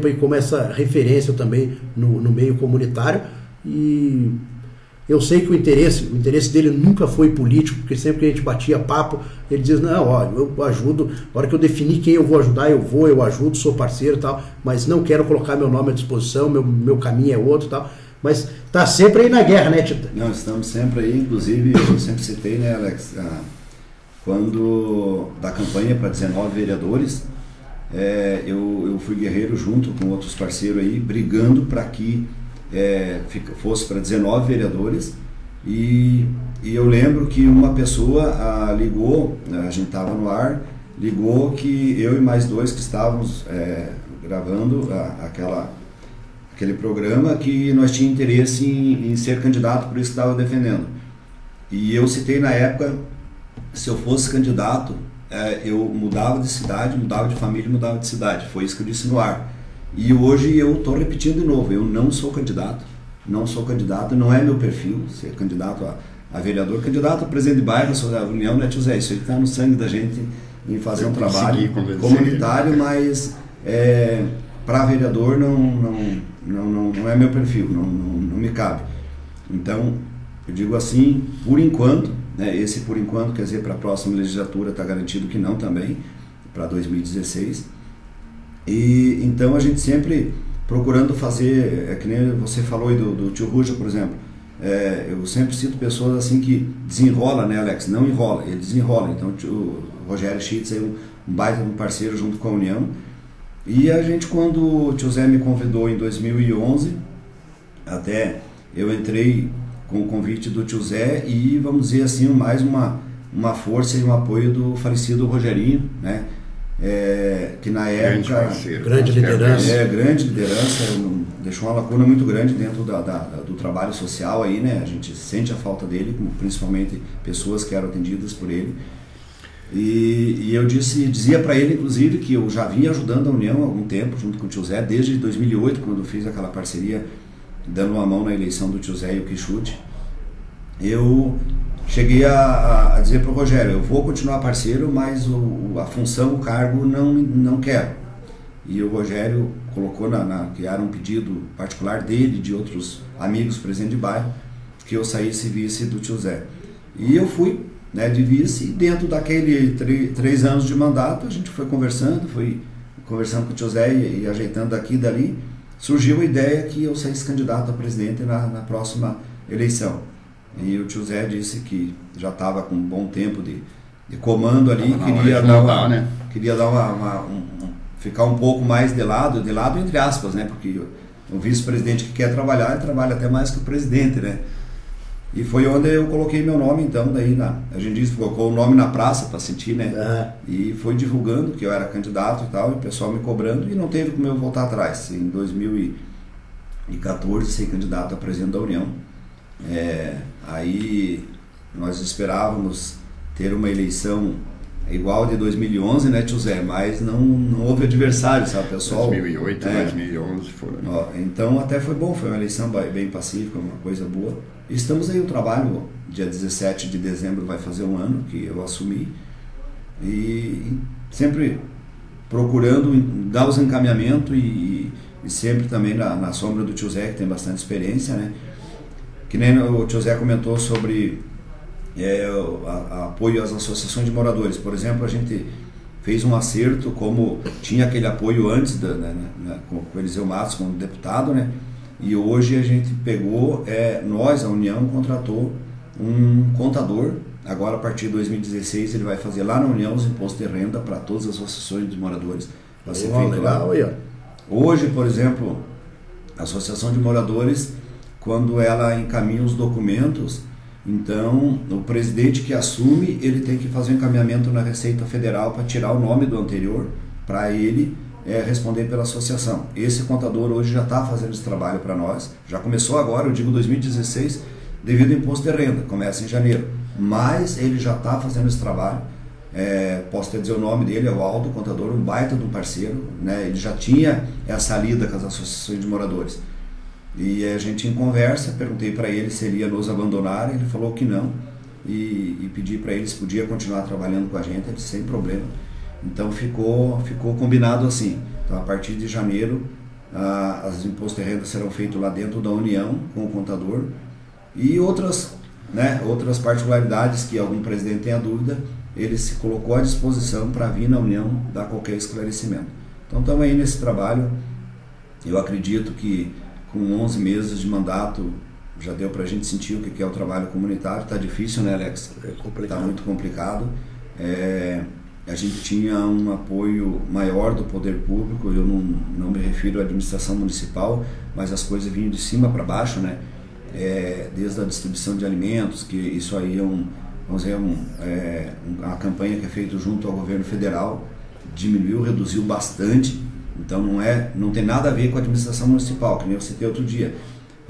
aí como essa referência também no meio comunitário. E eu sei que o interesse dele nunca foi político, porque sempre que a gente batia papo, ele dizia, não, ó, eu ajudo, na hora que eu definir quem eu vou ajudar, eu ajudo, sou parceiro e tal, mas não quero colocar meu nome à disposição, meu caminho é outro e tal. Mas está sempre aí na guerra, né, Tita? Não, estamos sempre aí, inclusive eu sempre citei, né, Alex, quando da campanha para 19 vereadores, eu fui guerreiro junto com outros parceiros aí, brigando para que fosse para 19 vereadores, e eu lembro que uma pessoa ligou, a gente estava no ar, ligou que eu e mais 2 que estávamos gravando aquele programa, que nós tínhamos interesse em ser candidato, por isso que estava defendendo. E eu citei na época, se eu fosse candidato, eu mudava de cidade, mudava de família, mudava de cidade. Foi isso que eu disse no ar. E hoje eu estou repetindo de novo, eu não sou candidato, não é meu perfil ser candidato a vereador, candidato a presidente de bairro, a União, né, tio Zé? Isso aí está no sangue da gente em fazer um trabalho comunitário, mas para vereador não é meu perfil, não me cabe. Então, eu digo assim, por enquanto, né, esse por enquanto quer dizer para a próxima legislatura está garantido que não também, para 2016. E então a gente sempre procurando fazer, que nem você falou aí do tio Ruja, por exemplo, eu sempre cito pessoas assim que desenrola, né, Alex? Não enrola, ele desenrola. Então o Rogério Schitz é um baita de um parceiro junto com a União. E a gente, quando o tio Zé me convidou em 2011, até eu entrei com o convite do tio Zé e, vamos dizer assim, mais uma força e um apoio do falecido Rogerinho, né? Que na época... Grande liderança. Grande liderança, deixou uma lacuna muito grande dentro do trabalho social aí, né? A gente sente a falta dele, principalmente pessoas que eram atendidas por ele. E eu dizia para ele, inclusive, que eu já vinha ajudando a União há algum tempo, junto com o tio Zé, desde 2008, quando eu fiz aquela parceria, dando uma mão na eleição do tio Zé e o Quixute. Eu cheguei a dizer para o Rogério, eu vou continuar parceiro, mas a função, o cargo, não quero. E o Rogério colocou, que era um pedido particular dele, de outros amigos presentes de bairro, que eu saísse vice do tio Zé. E eu fui, né, de vice, e dentro daquele 3 anos de mandato, a gente foi conversando com o tio Zé e ajeitando daqui e dali, surgiu a ideia que eu saísse candidato a presidente na próxima eleição. E o tio Zé disse que já estava com um bom tempo de comando ali, queria dar ficar um pouco mais de lado entre aspas, né? Porque o vice-presidente que quer trabalhar, ele trabalha até mais que o presidente, né? E foi onde eu coloquei meu nome, então, daí a gente disse, colocou o nome na praça para sentir, né? E foi divulgando que eu era candidato e tal, e o pessoal me cobrando, e não teve como eu voltar atrás. Em 2014, ser candidato a presidente da União. Aí nós esperávamos ter uma eleição igual de 2011, né, tio Zé? Mas não houve adversário, sabe, pessoal? 2008, 2011 foram. Então até foi bom, foi uma eleição bem pacífica, uma coisa boa. Estamos aí, o trabalho, dia 17 de dezembro vai fazer 1 ano que eu assumi, e sempre procurando dar os encaminhamentos e sempre também na sombra do tio Zé, que tem bastante experiência, né? Que nem o tio Zé comentou sobre apoio às associações de moradores. Por exemplo, a gente fez um acerto, como tinha aquele apoio antes com o Eliseu Matos como deputado, né? E hoje a gente pegou, nós, a União, contratou um contador. Agora, a partir de 2016, ele vai fazer lá na União os impostos de renda para todas as associações de moradores. Vai ser feito lá. Hoje, por exemplo, a Associação de Moradores, quando ela encaminha os documentos, então o presidente que assume, ele tem que fazer um encaminhamento na Receita Federal para tirar o nome do anterior, para ele responder pela associação. Esse contador hoje já está fazendo esse trabalho para nós, já começou agora, eu digo 2016, devido ao imposto de renda, começa em janeiro, mas ele já está fazendo esse trabalho. Posso até dizer o nome dele, é o Aldo, contador, um baita de um parceiro, né? Ele já tinha essa lida com as associações de moradores. E a gente, em conversa, perguntei para ele se ele ia nos abandonar, ele falou que não, e pedi para ele se podia continuar trabalhando com a gente, ele disse, sem problema. Então ficou combinado assim. Então, a partir de janeiro, os impostos de renda serão feitos lá dentro da União, com o contador, e outras particularidades que algum presidente tenha dúvida, ele se colocou à disposição para vir na União dar qualquer esclarecimento. Então estamos aí nesse trabalho. Eu acredito que com 11 meses de mandato já deu para a gente sentir o que é o trabalho comunitário. Está difícil, né, Alex? Está muito complicado. A gente tinha um apoio maior do poder público, eu não me refiro à administração municipal, mas as coisas vinham de cima para baixo, né? Desde a distribuição de alimentos, que isso aí uma campanha que é feita junto ao governo federal, diminuiu, reduziu bastante. Então não tem nada a ver com a administração municipal, que nem eu citei outro dia.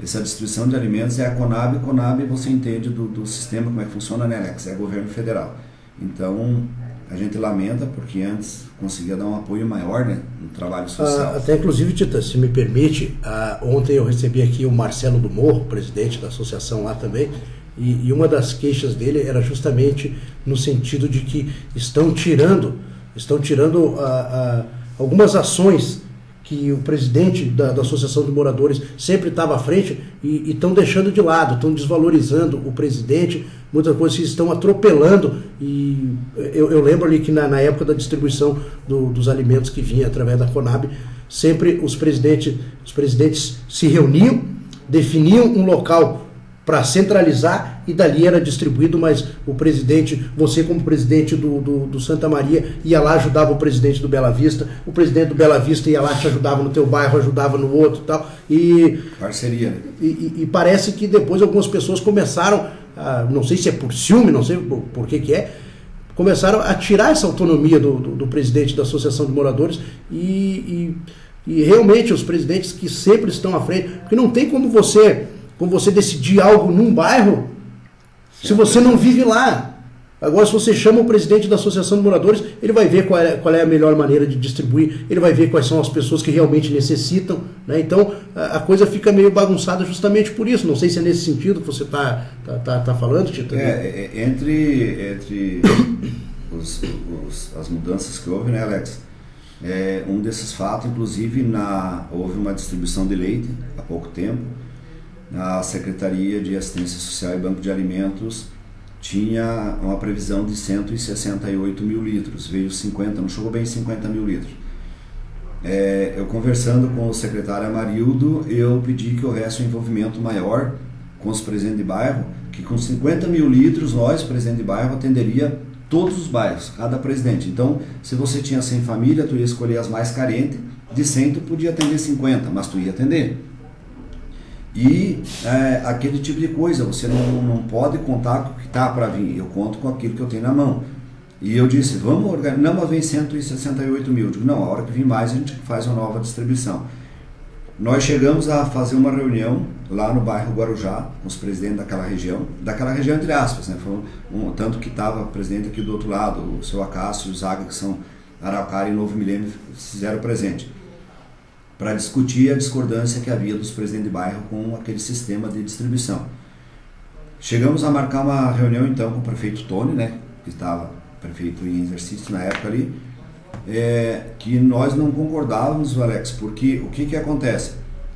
Essa distribuição de alimentos é a Conab você entende do sistema, como é que funciona, né, Alex? É governo federal. Então, a gente lamenta porque antes conseguia dar um apoio maior, né, no trabalho social. Até inclusive, Tita, se me permite, ontem eu recebi aqui o Marcelo do Morro, presidente da associação lá também, e uma das queixas dele era justamente no sentido de que estão tirando algumas ações que o presidente da Associação de Moradores sempre estava à frente e estão deixando de lado, estão desvalorizando o presidente, muitas coisas estão atropelando. E eu lembro ali que na época da distribuição dos alimentos que vinha através da Conab, sempre os presidentes se reuniam, definiam um local para centralizar e dali era distribuído, mas o presidente, você como presidente do Santa Maria, ia lá, ajudava o presidente do Bela Vista, o presidente do Bela Vista ia lá, te ajudava no teu bairro, ajudava no outro e tal. Parceria, né? E parece que depois algumas pessoas começaram, não sei se é por ciúme, não sei por que é, começaram a tirar essa autonomia do presidente da Associação de Moradores e realmente os presidentes que sempre estão à frente, porque não tem como você decidir algo num bairro se você não vive lá. Agora, se você chama o presidente da Associação de Moradores, ele vai ver qual é a melhor maneira de distribuir, ele vai ver quais são as pessoas que realmente necessitam, né? Então, a coisa fica meio bagunçada justamente por isso. Não sei se é nesse sentido que você está falando, Tito. Entre as mudanças que houve, né, Alex? Um desses fatos, inclusive, houve uma distribuição de leite há pouco tempo. A Secretaria de Assistência Social e Banco de Alimentos tinha uma previsão de 168 mil litros, veio 50, não chegou bem 50 mil litros. Eu conversando com o secretário Amarildo, eu pedi que houvesse um envolvimento maior com os presidentes de bairro, que com 50 mil litros nós, presidente de bairro, atenderia todos os bairros, cada presidente. Então, se você tinha 100 famílias, tu ia escolher as mais carentes, de 100 tu podia atender 50, mas tu ia atender. E aquele tipo de coisa, você não pode contar com o que está para vir, eu conto com aquilo que eu tenho na mão. E eu disse, vamos organizar, não, mas vem 168 mil. Eu digo, não, a hora que vir mais a gente faz uma nova distribuição. Nós chegamos a fazer uma reunião lá no bairro Guarujá, com os presidentes daquela região entre aspas, né? Tanto que estava presidente aqui do outro lado, o seu Acácio e o Zaga, que são Araucária e Novo Milênio, fizeram presente, para discutir a discordância que havia dos presidentes de bairro com aquele sistema de distribuição. Chegamos a marcar uma reunião então com o prefeito Tony, né, que estava prefeito em exercício na época ali, que nós não concordávamos, Alex, porque o que acontece?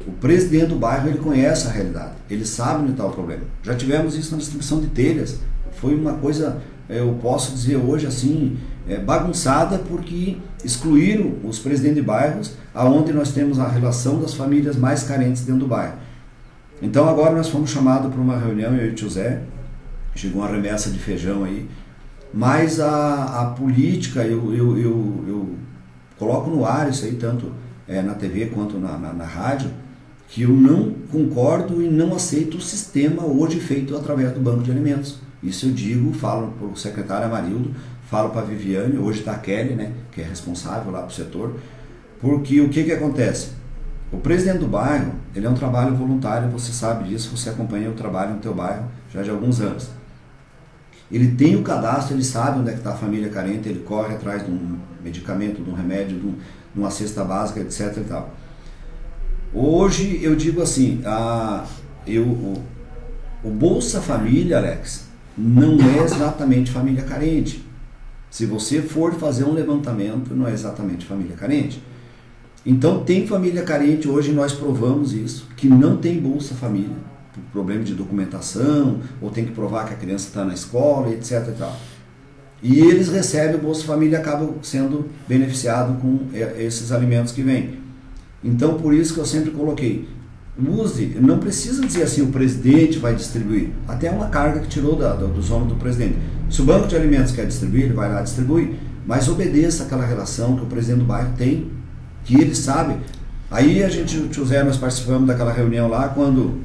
O presidente do bairro, ele conhece a realidade, ele sabe onde está o problema. Já tivemos isso na distribuição de telhas, foi uma coisa, eu posso dizer hoje assim, bagunçada, porque excluíram os presidentes de bairros, aonde nós temos a relação das famílias mais carentes dentro do bairro. Então agora nós fomos chamados para uma reunião, eu e o tio Zé, chegou uma remessa de feijão aí, mas a política, eu coloco no ar isso aí, tanto na TV quanto na rádio, que eu não concordo e não aceito o sistema hoje feito através do Banco de Alimentos. Isso eu digo, falo para o secretário Amarildo, falo para a Viviane, hoje está a Kelly, né, que é responsável lá para o setor, porque o que acontece? O presidente do bairro, ele é um trabalho voluntário, você sabe disso, você acompanha o trabalho no teu bairro já de alguns anos. Ele tem o cadastro, ele sabe onde é que está a família carente, ele corre atrás de um medicamento, de um remédio, de uma cesta básica, etc. E tal. Hoje eu digo assim, o Bolsa Família, Alex, não é exatamente família carente. Se você for fazer um levantamento, não é exatamente família carente. Então tem família carente, hoje nós provamos isso, que não tem Bolsa Família, por problema de documentação, ou tem que provar que a criança está na escola, etc. E tal. E eles recebem o Bolsa Família e acabam sendo beneficiados com esses alimentos que vêm. Então por isso que eu sempre coloquei, use, não precisa dizer assim, o presidente vai distribuir, até é uma carga que tirou dos ombros do presidente. Se o Banco de Alimentos quer distribuir, ele vai lá distribuir, mas obedeça aquela relação que o presidente do bairro tem, que ele sabe. Aí a gente, o tio Zé, nós participamos daquela reunião lá, quando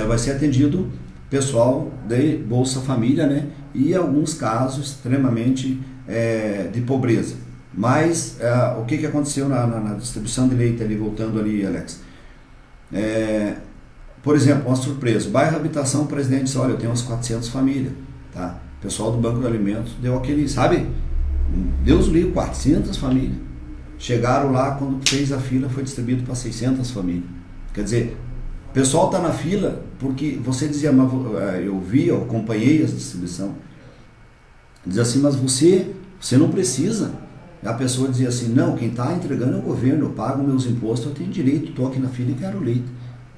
vai ser atendido pessoal de Bolsa Família, né, e alguns casos extremamente de pobreza. Mas o que aconteceu na distribuição de leite ali, voltando ali, Alex? Por exemplo, uma surpresa, o bairro Habitação, o presidente disse, olha, eu tenho umas 400 famílias, tá? O pessoal do Banco de Alimentos deu aquele, sabe? Deus livre, 400 famílias. Chegaram lá, quando fez a fila, foi distribuído para 600 famílias. Quer dizer, o pessoal está na fila porque você dizia, mas eu acompanhei essa distribuição. Dizia assim, mas você não precisa. A pessoa dizia assim, não, quem está entregando é o governo, eu pago meus impostos, eu tenho direito, estou aqui na fila e quero leite.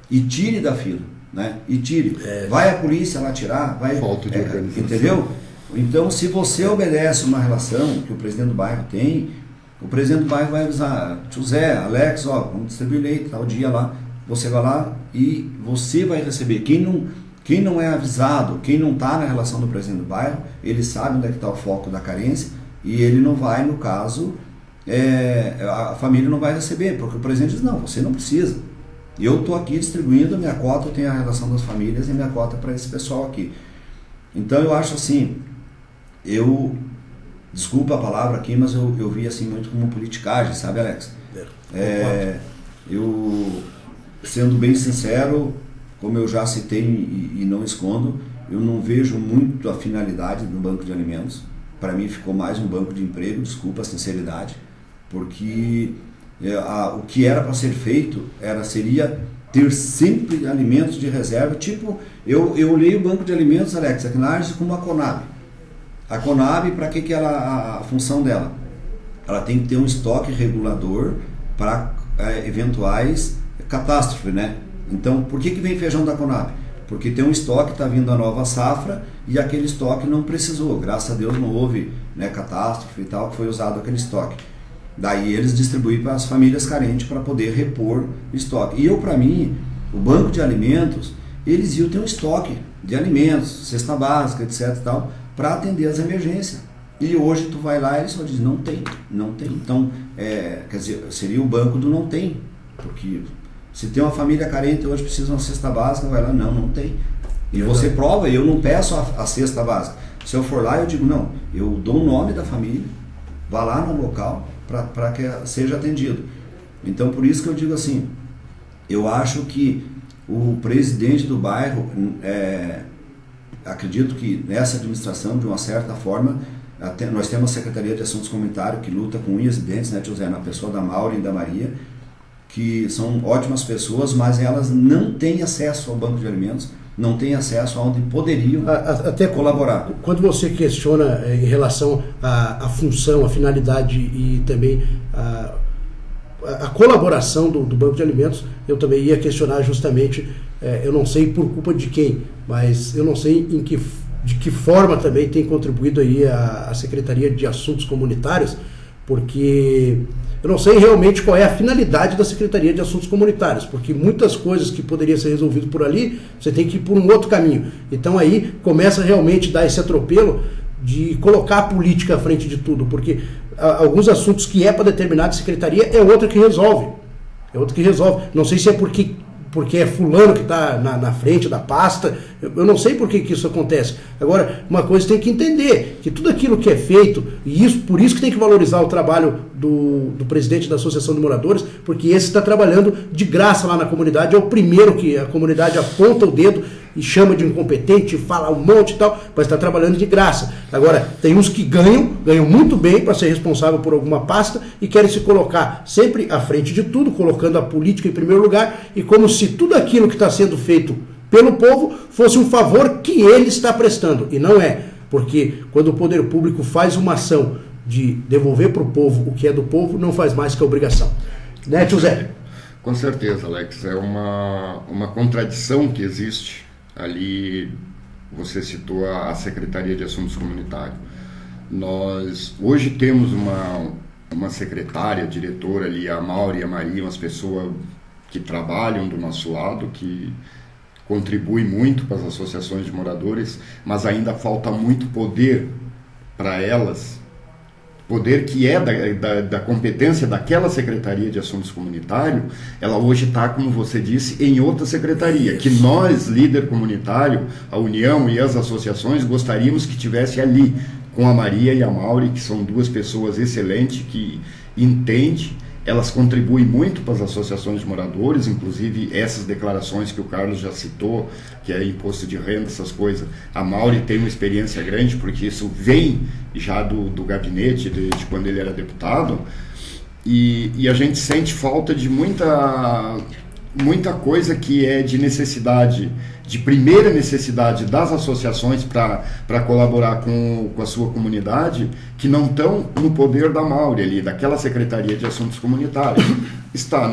E tire da fila, né? E tire. Vai a polícia lá tirar, vai... Falta de organização. Entendeu? Então, se você obedece uma relação que o presidente do bairro tem, o presidente do bairro vai avisar, tio Zé, Alex, ó, vamos distribuir leite, tal dia lá, você vai lá e você vai receber. Quem não é avisado, quem não está na relação do presidente do bairro, ele sabe onde é que está o foco da carência e ele não vai, no caso, a família não vai receber, porque o presidente diz, não, você não precisa. Eu estou aqui distribuindo a minha cota, eu tenho a relação das famílias e a minha cota para esse pessoal aqui. Então eu acho assim, desculpa a palavra aqui, mas eu vi assim muito como politicagem, sabe, Alex? Eu, sendo bem sincero, como eu já citei e não escondo, eu não vejo muito a finalidade do banco de alimentos. Para mim ficou mais um banco de emprego, desculpa a sinceridade, porque o que era para ser feito seria ter sempre alimentos de reserva, tipo, eu olhei o banco de alimentos, Alex, aqui na Arce, como a Conab. A Conab, para que a função dela? Ela tem que ter um estoque regulador para eventuais catástrofes, né? Então, por que vem feijão da Conab? Porque tem um estoque, está vindo a nova safra e aquele estoque não precisou. Graças a Deus não houve, né, catástrofe e tal, que foi usado aquele estoque. Daí eles distribuem para as famílias carentes para poder repor o estoque. E para mim, o banco de alimentos, eles iam ter um estoque de alimentos, cesta básica, etc. e tal, para atender as emergências. E hoje tu vai lá e eles só dizem, não tem. Então, quer dizer, seria o banco do não tem. Porque se tem uma família carente hoje precisa de uma cesta básica, vai lá, não tem. E você prova, eu não peço a cesta básica. Se eu for lá, eu digo, não, eu dou o nome da família, vá lá no local para que seja atendido. Então, por isso que eu digo assim, eu acho que o presidente do bairro, acredito que nessa administração, de uma certa forma, nós temos a Secretaria de Assuntos Comunitários que luta com unhas e dentes, né, tio Zé, na pessoa da Maura e da Maria, que são ótimas pessoas, mas elas não têm acesso ao banco de alimentos, não têm acesso aonde poderiam até colaborar. Quando você questiona em relação à função, à finalidade e também a colaboração do banco de alimentos, eu também ia questionar justamente, eu não sei por culpa de quem, mas eu não sei de que forma também tem contribuído aí a Secretaria de Assuntos Comunitários, porque eu não sei realmente qual é a finalidade da Secretaria de Assuntos Comunitários, porque muitas coisas que poderiam ser resolvidas por ali, você tem que ir por um outro caminho. Então aí começa realmente a dar esse atropelo de colocar a política à frente de tudo, porque alguns assuntos que para determinada secretaria é outra que resolve. Não sei se é porque é fulano que está na frente da pasta, eu não sei por que isso acontece. Agora, uma coisa tem que entender, que tudo aquilo que é feito, e por isso que tem que valorizar o trabalho do presidente da Associação de Moradores, porque esse está trabalhando de graça lá na comunidade, é o primeiro que a comunidade aponta o dedo e chama de incompetente, fala um monte e tal, mas está trabalhando de graça. Agora, tem uns que ganham muito bem para ser responsável por alguma pasta e querem se colocar sempre à frente de tudo, colocando a política em primeiro lugar, e como se tudo aquilo que está sendo feito pelo povo fosse um favor que ele está prestando. E não é, porque quando o poder público faz uma ação de devolver para o povo o que é do povo, não faz mais que a obrigação. Né, tio Zé? Com certeza, Alex. É uma contradição que existe. Ali você citou a Secretaria de Assuntos Comunitários. Nós hoje temos uma secretária, diretora ali, a Maura e a Maria, umas pessoas que trabalham do nosso lado, que contribuem muito para as associações de moradores, mas ainda falta muito poder para elas, poder que é da competência daquela Secretaria de Assuntos Comunitários. Ela hoje está, como você disse, em outra secretaria, que nós, líder comunitário, a União e as associações, gostaríamos que tivesse ali, com a Maria e a Mauri, que são duas pessoas excelentes, que entendem elas contribuem muito para as associações de moradores, inclusive essas declarações que o Carlos já citou, que é imposto de renda, essas coisas. A Mauri tem uma experiência grande, porque isso vem já do gabinete de quando ele era deputado, e a gente sente falta de muita coisa que é de necessidade, de primeira necessidade das associações para colaborar com a sua comunidade, que não estão no poder da Mauri ali, daquela Secretaria de Assuntos Comunitários. Está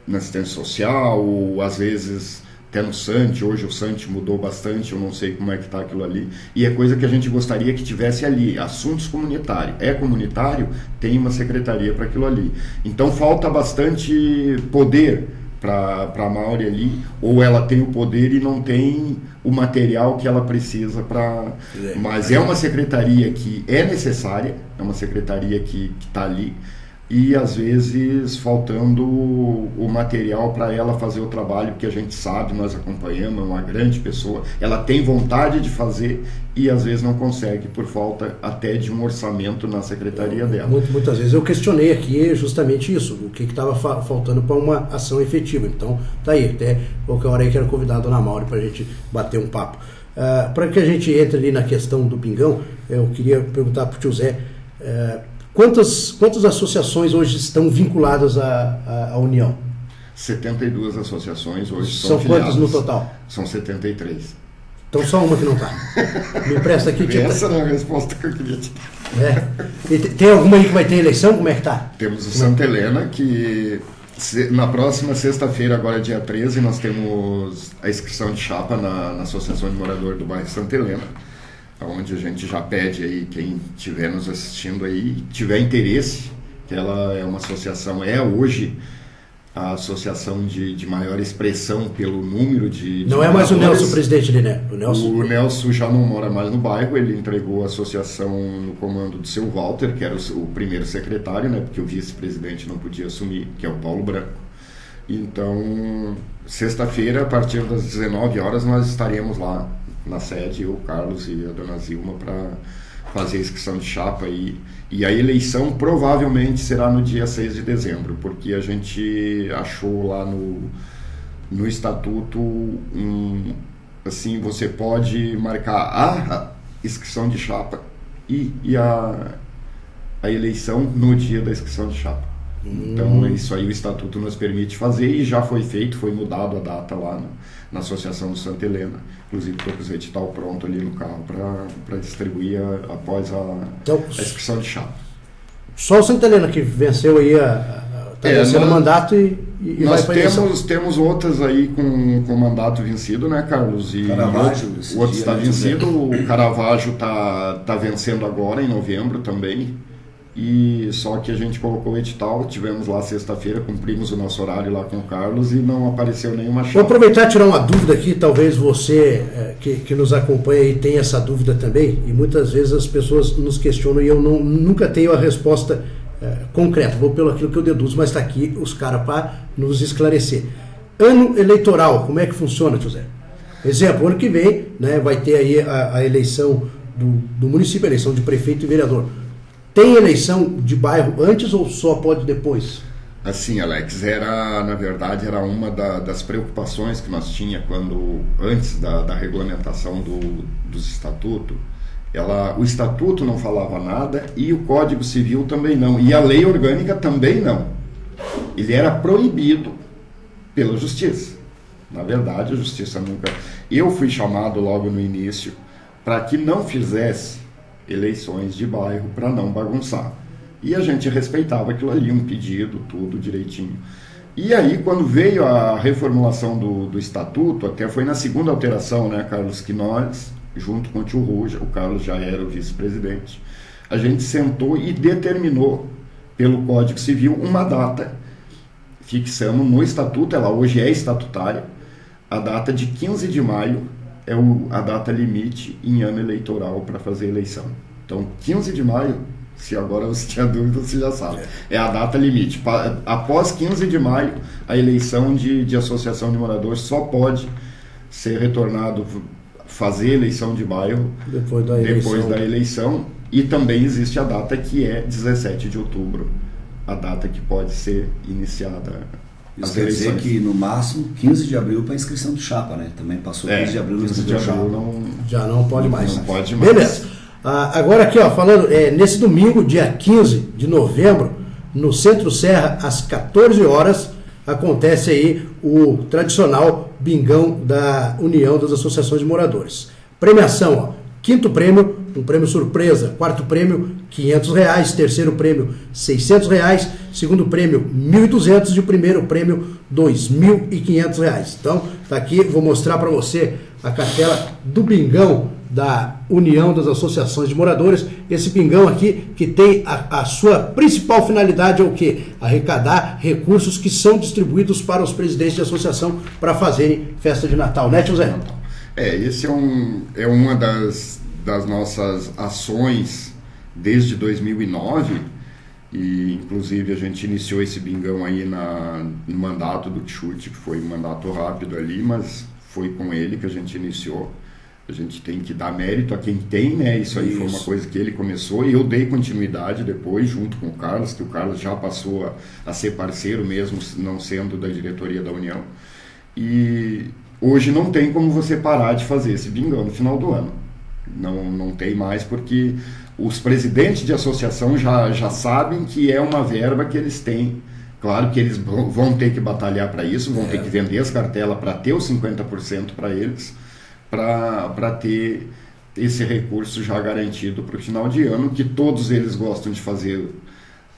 na assistência social, ou às vezes até no SANT. Hoje o SANT mudou bastante, eu não sei como é que está aquilo ali, e é coisa que a gente gostaria que tivesse ali. Assuntos comunitários, é comunitário, tem uma secretaria para aquilo ali. Então falta bastante poder para a Mauri ali, ou ela tem o poder e não tem o material que ela precisa para... Mas é uma secretaria que é necessária, é uma secretaria que está ali, e às vezes faltando o material para ela fazer o trabalho que a gente sabe, nós acompanhamos, é uma grande pessoa, ela tem vontade de fazer e às vezes não consegue por falta até de um orçamento na secretaria dela. Muitas vezes eu questionei aqui justamente isso, o que estava faltando para uma ação efetiva. Então tá aí, até qualquer hora aí quero convidar a dona Mauri para a gente bater um papo. Para que a gente entre ali na questão do Pingão, eu queria perguntar para o tio Zé, quantas associações hoje estão vinculadas à União? 72 associações hoje são quantas no total? São 73. Então só uma que não está. Me empresta aqui, Tita. Essa não é a resposta que eu queria te dar. E tem alguma aí que vai ter eleição? Como é que tá? Temos o Santa Helena, que na próxima sexta-feira, agora dia 13, nós temos a inscrição de chapa na Associação de Moradores do bairro Santa Helena, onde a gente já pede aí, quem estiver nos assistindo aí, tiver interesse, que ela é uma associação, hoje a associação de maior expressão pelo número de não é mais o Nelson presidente ali, né? O Nelson já não mora mais no bairro, ele entregou a associação no comando do seu Walter, que era o primeiro secretário, né? Porque o vice-presidente não podia assumir, que é o Paulo Branco. Então, sexta-feira, a partir das 19 horas, nós estaremos lá na sede, eu, o Carlos e a dona Zilma, para fazer a inscrição de chapa e a eleição provavelmente será no dia 6 de dezembro, porque a gente achou lá no estatuto, assim, você pode marcar a inscrição de chapa e a eleição no dia da inscrição de chapa. Então isso aí o estatuto nos permite fazer e já foi feito, foi mudado a data lá na Associação do Santa Helena. Inclusive estou com o edital pronto ali no carro para distribuir após a inscrição de chapa. Só o Santa Helena que venceu aí vencendo o mandato e nós vai para temos outras aí com mandato vencido, né, Carlos? E outro está vencido, o Caravaggio tá vencendo agora em novembro também. E só que a gente colocou o edital, tivemos lá sexta-feira, cumprimos o nosso horário lá com o Carlos e não apareceu nenhuma chapa. Vou aproveitar e tirar uma dúvida aqui, talvez você que nos acompanha aí tenha essa dúvida também, e muitas vezes as pessoas nos questionam e eu nunca tenho a resposta concreta, vou pelo aquilo que eu deduzo, mas está aqui os caras para nos esclarecer. Ano eleitoral, como é que funciona, José? Exemplo, ano que vem, né, vai ter aí a eleição do município, a eleição de prefeito e vereador. Tem eleição de bairro antes ou só pode depois? Assim, Alex, na verdade era uma das preocupações que nós tinha antes da regulamentação dos estatutos. O estatuto não falava nada e o Código Civil também não. E a lei orgânica também não. Ele era proibido pela Justiça. Na verdade, a Justiça nunca... Eu fui chamado logo no início para que não fizesse eleições de bairro para não bagunçar. E a gente respeitava aquilo ali, um pedido, tudo direitinho. E aí, quando veio a reformulação do estatuto, até foi na segunda alteração, né, Carlos, que nós, junto com o tio Ruja, o Carlos já era o vice-presidente, a gente sentou e determinou, pelo Código Civil, uma data. Fixamos no estatuto, ela hoje é estatutária, a data de 15 de maio, é a data limite em ano eleitoral para fazer eleição. Então, 15 de maio, se agora você tinha dúvida, você já sabe, é a data limite. Após 15 de maio, a eleição de associação de moradores só pode ser retornado, fazer eleição de bairro depois da eleição. E também existe a data que é 17 de outubro, a data que pode ser iniciada. Isso quer dizer que no máximo 15 de abril para inscrição de chapa, né? Também passou 15 de abril, 15 de abril já não pode mais. Não pode mais. Beleza. Agora aqui, ó, falando, nesse domingo, dia 15 de novembro, no Centro Serra, às 14 horas, acontece aí o tradicional bingão da União das Associações de Moradores. Premiação, ó, quinto prêmio, um prêmio surpresa, quarto prêmio, R$500, terceiro prêmio, R$600, segundo prêmio, R$1.200 e o primeiro prêmio, R$2.500. Então, tá aqui, vou mostrar para você a cartela do bingão da União das Associações de Moradores. Esse bingão aqui que tem a sua principal finalidade é o quê? Arrecadar recursos que são distribuídos para os presidentes de associação para fazerem festa de Natal, né, tio Zé? Esse é uma das nossas ações desde 2009, e inclusive a gente iniciou esse bingão aí no mandato do Tchute, que foi um mandato rápido ali, mas foi com ele que a gente iniciou. A gente tem que dar mérito a quem tem, né? Isso aí foi uma coisa que ele começou e eu dei continuidade depois, junto com o Carlos, que o Carlos já passou a ser parceiro mesmo, não sendo da diretoria da União. E hoje não tem como você parar de fazer esse bingão no final do ano. Não tem mais, porque os presidentes de associação já sabem que é uma verba que eles têm. Claro que eles vão ter que batalhar para isso, vão ter que vender as cartelas para ter os 50% para eles, para ter esse recurso já garantido para o final de ano, que todos eles gostam de fazer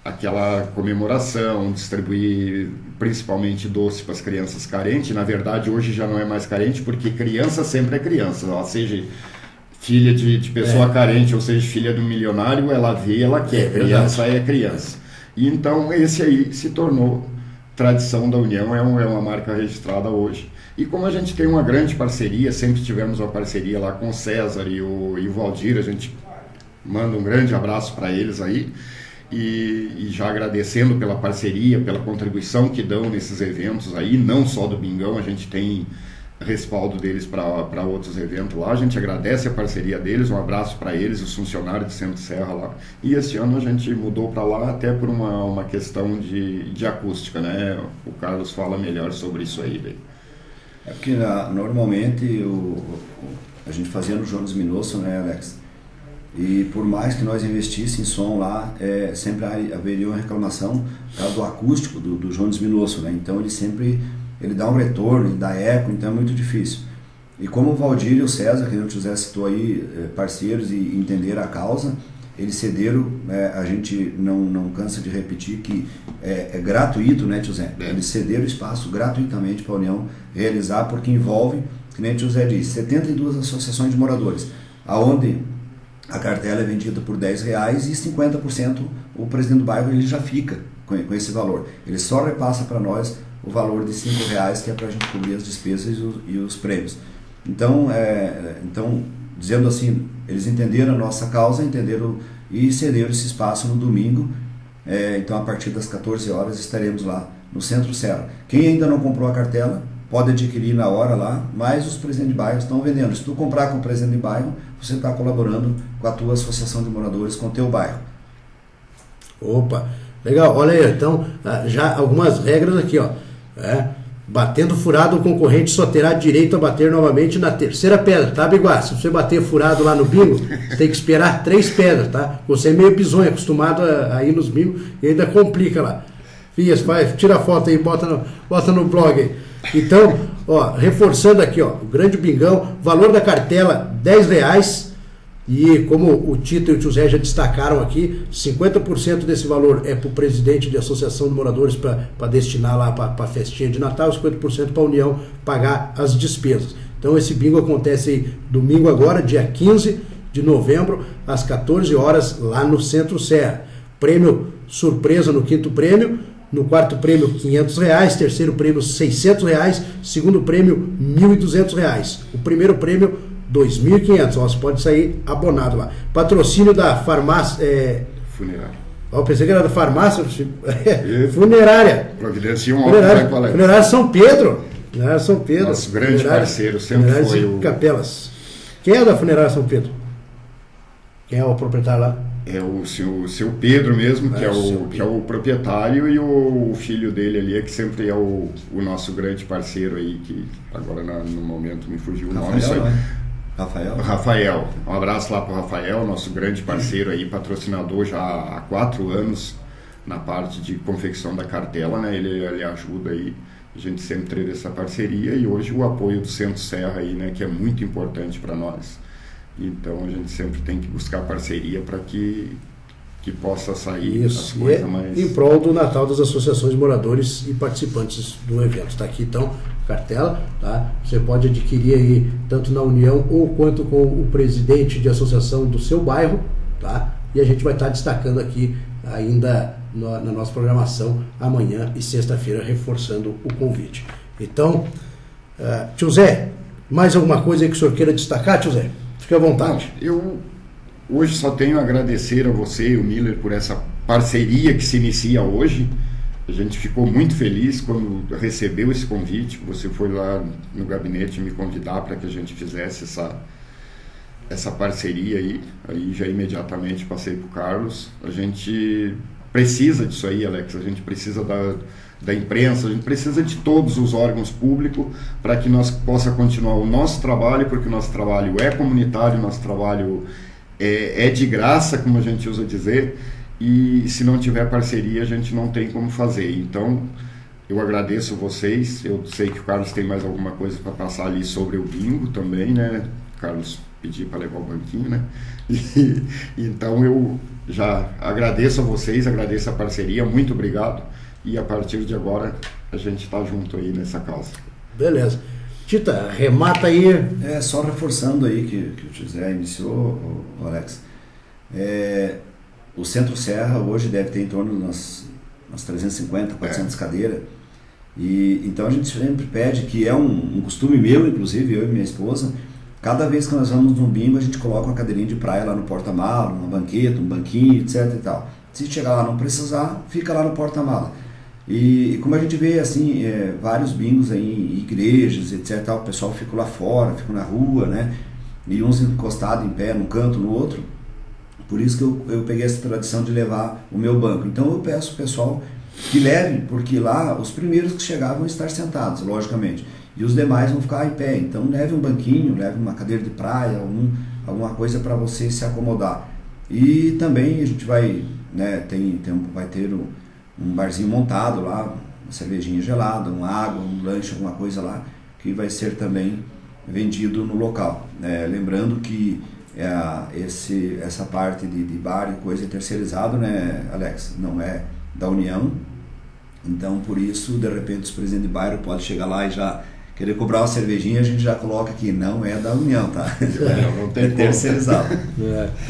aquela comemoração, distribuir principalmente doce para as crianças carentes. Na verdade, hoje já não é mais carente, porque criança sempre é criança, ela seja filha de pessoa carente, ou seja, filha do milionário, ela vê, ela quer, criança é criança. E então esse aí se tornou tradição da União, é uma marca registrada hoje. E como a gente tem uma grande parceria, sempre tivemos uma parceria lá com o César e o Valdir, a gente manda um grande abraço para eles aí, e já agradecendo pela parceria, pela contribuição que dão nesses eventos aí, não só do bingão, a gente tem respaldo deles para outros eventos lá, a gente agradece a parceria deles, um abraço para eles, os funcionários de Centro Serra lá, e esse ano a gente mudou para lá até por uma questão de acústica, né? O Carlos fala melhor sobre isso aí, velho. É porque normalmente a gente fazia no Jones Minosso, né, Alex? E por mais que nós investíssemos em som lá, sempre haveria uma reclamação do acústico do Jones Minosso, né? Então ele dá um retorno, ele dá eco, então é muito difícil. E como o Valdir e o César, que o José citou aí, parceiros e entenderam a causa, eles cederam, a gente não cansa de repetir que é gratuito, né, tio Zé? Eles cederam o espaço gratuitamente para a União realizar, porque envolve, que nem o tio Zé disse, 72 associações de moradores, aonde a cartela é vendida por R$10 e 50% o presidente do bairro ele já fica com esse valor. Ele só repassa para nós o valor de R$5, que é para a gente cobrir as despesas e os prêmios. Então, dizendo assim, eles entenderam a nossa causa, entenderam e cederam esse espaço no domingo. Então, a partir das 14 horas estaremos lá no Centro Serra. Quem ainda não comprou a cartela, pode adquirir na hora lá, mas os presidentes de bairro estão vendendo. Se tu comprar com o presidente de bairro, você está colaborando com a tua associação de moradores, com o teu bairro. Opa, legal. Olha aí, então, já algumas regras aqui, ó. Batendo furado, o concorrente só terá direito a bater novamente na terceira pedra, tá, Biguá? Se você bater furado lá no bingo, tem que esperar 3 pedras, tá? Você é meio bizonho, acostumado a ir nos bingos e ainda complica lá. Fias, tira a foto aí, bota no blog aí. Então, ó, reforçando aqui, ó, o grande bingão, valor da cartela R$10, e como o Tito e o Tio Zé já destacaram aqui, 50% desse valor é para o presidente de associação de moradores para destinar lá para a festinha de Natal, 50% para a União pagar as despesas. Então esse bingo acontece aí domingo agora, dia 15 de novembro, às 14 horas, lá no Centro Serra. Prêmio surpresa no quinto prêmio, no quarto prêmio R$500, terceiro prêmio R$600, segundo prêmio R$1.200, o primeiro prêmio R$2.500, você pode sair abonado lá. Patrocínio da farmácia funerária. Eu pensei que era da farmácia funerária. Providencia Funerária São Pedro. Funerária São Pedro. Nosso grande parceiro sempre foi o Capelas. Quem é da Funerária São Pedro? Quem é o proprietário lá? É o seu Pedro mesmo, que é o proprietário, e o filho dele ali, que sempre é o nosso grande parceiro aí, que agora no momento me fugiu o nome. Rafael. Um abraço lá pro Rafael, nosso grande parceiro aí, patrocinador já há 4 anos na parte de confecção da cartela, né? Ele ajuda aí. A gente sempre teve essa parceria e hoje o apoio do Centro Serra aí, né? Que é muito importante para nós. Então a gente sempre tem que buscar parceria para que possa sair as coisas mais... Em prol do Natal das associações de moradores e participantes do evento. Está aqui então cartela, tá? Você pode adquirir aí tanto na União ou quanto com o presidente de associação do seu bairro, tá? E a gente vai estar destacando aqui ainda na nossa programação amanhã e sexta-feira, reforçando o convite. Então, tio Zé, mais alguma coisa aí que o senhor queira destacar, tio Zé? Fique à vontade. Eu hoje só tenho a agradecer a você e o Miller por essa parceria que se inicia hoje. A gente ficou muito feliz quando recebeu esse convite. Você foi lá no gabinete me convidar para que a gente fizesse essa parceria aí. Aí já imediatamente passei para o Carlos. A gente precisa disso aí, Alex. A gente precisa da imprensa, a gente precisa de todos os órgãos públicos para que nós possa continuar o nosso trabalho, porque o nosso trabalho é comunitário, o nosso trabalho é de graça, como a gente usa dizer, e se não tiver parceria a gente não tem como fazer. Então eu agradeço vocês. Eu sei que o Carlos tem mais alguma coisa para passar ali sobre o bingo também, né? Carlos pediu para levar o banquinho, né? Então eu já agradeço a vocês, agradeço a parceria, muito obrigado. E a partir de agora a gente está junto aí nessa causa. Beleza. Tita, remata aí. Só reforçando aí que o José iniciou, o Alex. O Centro Serra hoje deve ter em torno de umas 350, 400 cadeiras. E então a gente sempre pede, que é um costume meu, inclusive, eu e minha esposa, cada vez que nós vamos num bingo, a gente coloca uma cadeirinha de praia lá no porta-mala, uma banqueta, um banquinho, etc e tal. Se chegar lá não precisar, fica lá no porta-mala. E como a gente vê assim, vários bingos aí em igrejas, etc, tal, o pessoal fica lá fora, fica na rua, né? E uns encostados em pé, num canto, no outro. Por isso que eu peguei essa tradição de levar o meu banco. Então eu peço ao pessoal que leve, porque lá os primeiros que chegavam vão estar sentados, logicamente. E os demais vão ficar em pé. Então leve um banquinho, leve uma cadeira de praia, alguma coisa para você se acomodar. E também a gente vai, né, vai ter um barzinho montado lá, uma cervejinha gelada, uma água, um lanche, alguma coisa lá, que vai ser também vendido no local. Lembrando que essa parte de bar e coisa é terceirizado, né, Alex? Não é da União. Então, por isso, de repente, os presidentes de bairro podem chegar lá e já querer cobrar uma cervejinha, a gente já coloca que não é da União, tá? Não tem terceirizado.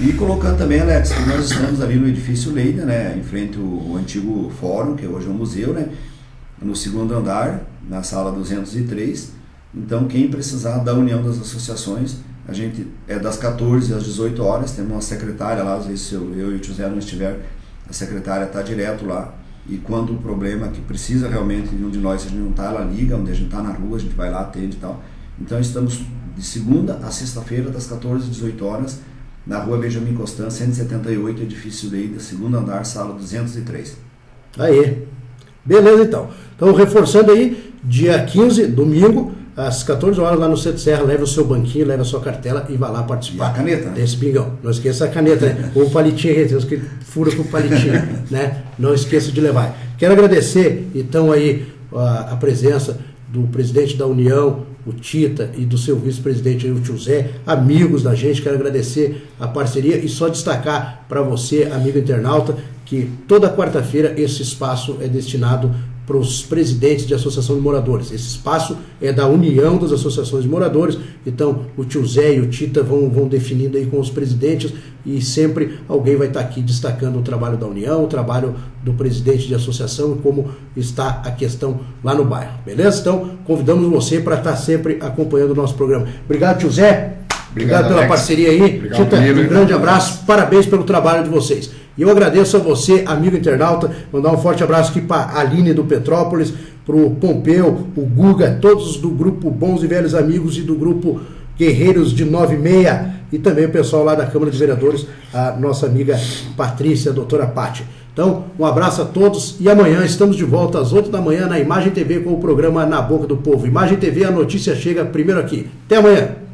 E colocando também, Alex, que nós estamos ali no edifício Leida, né, em frente ao antigo fórum, que hoje é um museu, né, no 2º andar, na sala 203. Então, quem precisar da União das Associações, a gente é das 14 às 18 horas, temos uma secretária lá, às vezes se eu e o José não estiver, a secretária está direto lá. E quando o problema que precisa realmente de um de nós, se a gente não está, ela liga, onde a gente está na rua, a gente vai lá, atende e tal. Então estamos de segunda a sexta-feira, das 14 às 18 horas, na rua Benjamin Constant, 178, edifício Leida, 2º andar, sala 203. Aí, beleza então. Então reforçando aí, dia 15, domingo, às 14 horas lá no Centro Serra, leve o seu banquinho, leve a sua cartela e vá lá participar. E a caneta, desse bingão. Não esqueça a caneta, né? Ou o palitinho, tem uns que fura com o palitinho, né? Não esqueça de levar. Quero agradecer, então, aí a presença do presidente da União, o Tita, e do seu vice-presidente, o tio Zé, amigos da gente. Quero agradecer a parceria e só destacar para você, amigo internauta, que toda quarta-feira esse espaço é destinado para os presidentes de associação de moradores. Esse espaço é da União das Associações de Moradores, então o tio Zé e o Tita vão definindo aí com os presidentes e sempre alguém vai estar aqui destacando o trabalho da União, o trabalho do presidente de associação e como está a questão lá no bairro, beleza? Então convidamos você para estar sempre acompanhando o nosso programa. Obrigado, tio Zé. Obrigado pela parceria aí. Obrigado, Tita, um grande abraço, parabéns pelo trabalho de vocês. E eu agradeço a você, amigo internauta, mandar um forte abraço aqui para a Aline do Petrópolis, para o Pompeu, o Guga, todos do grupo Bons e Velhos Amigos e do grupo Guerreiros de 96. e também o pessoal lá da Câmara de Vereadores, a nossa amiga Patrícia, a doutora Patti. Então, um abraço a todos e amanhã estamos de volta às 8 da manhã na Imagem TV com o programa Na Boca do Povo. Imagem TV, a notícia chega primeiro aqui. Até amanhã!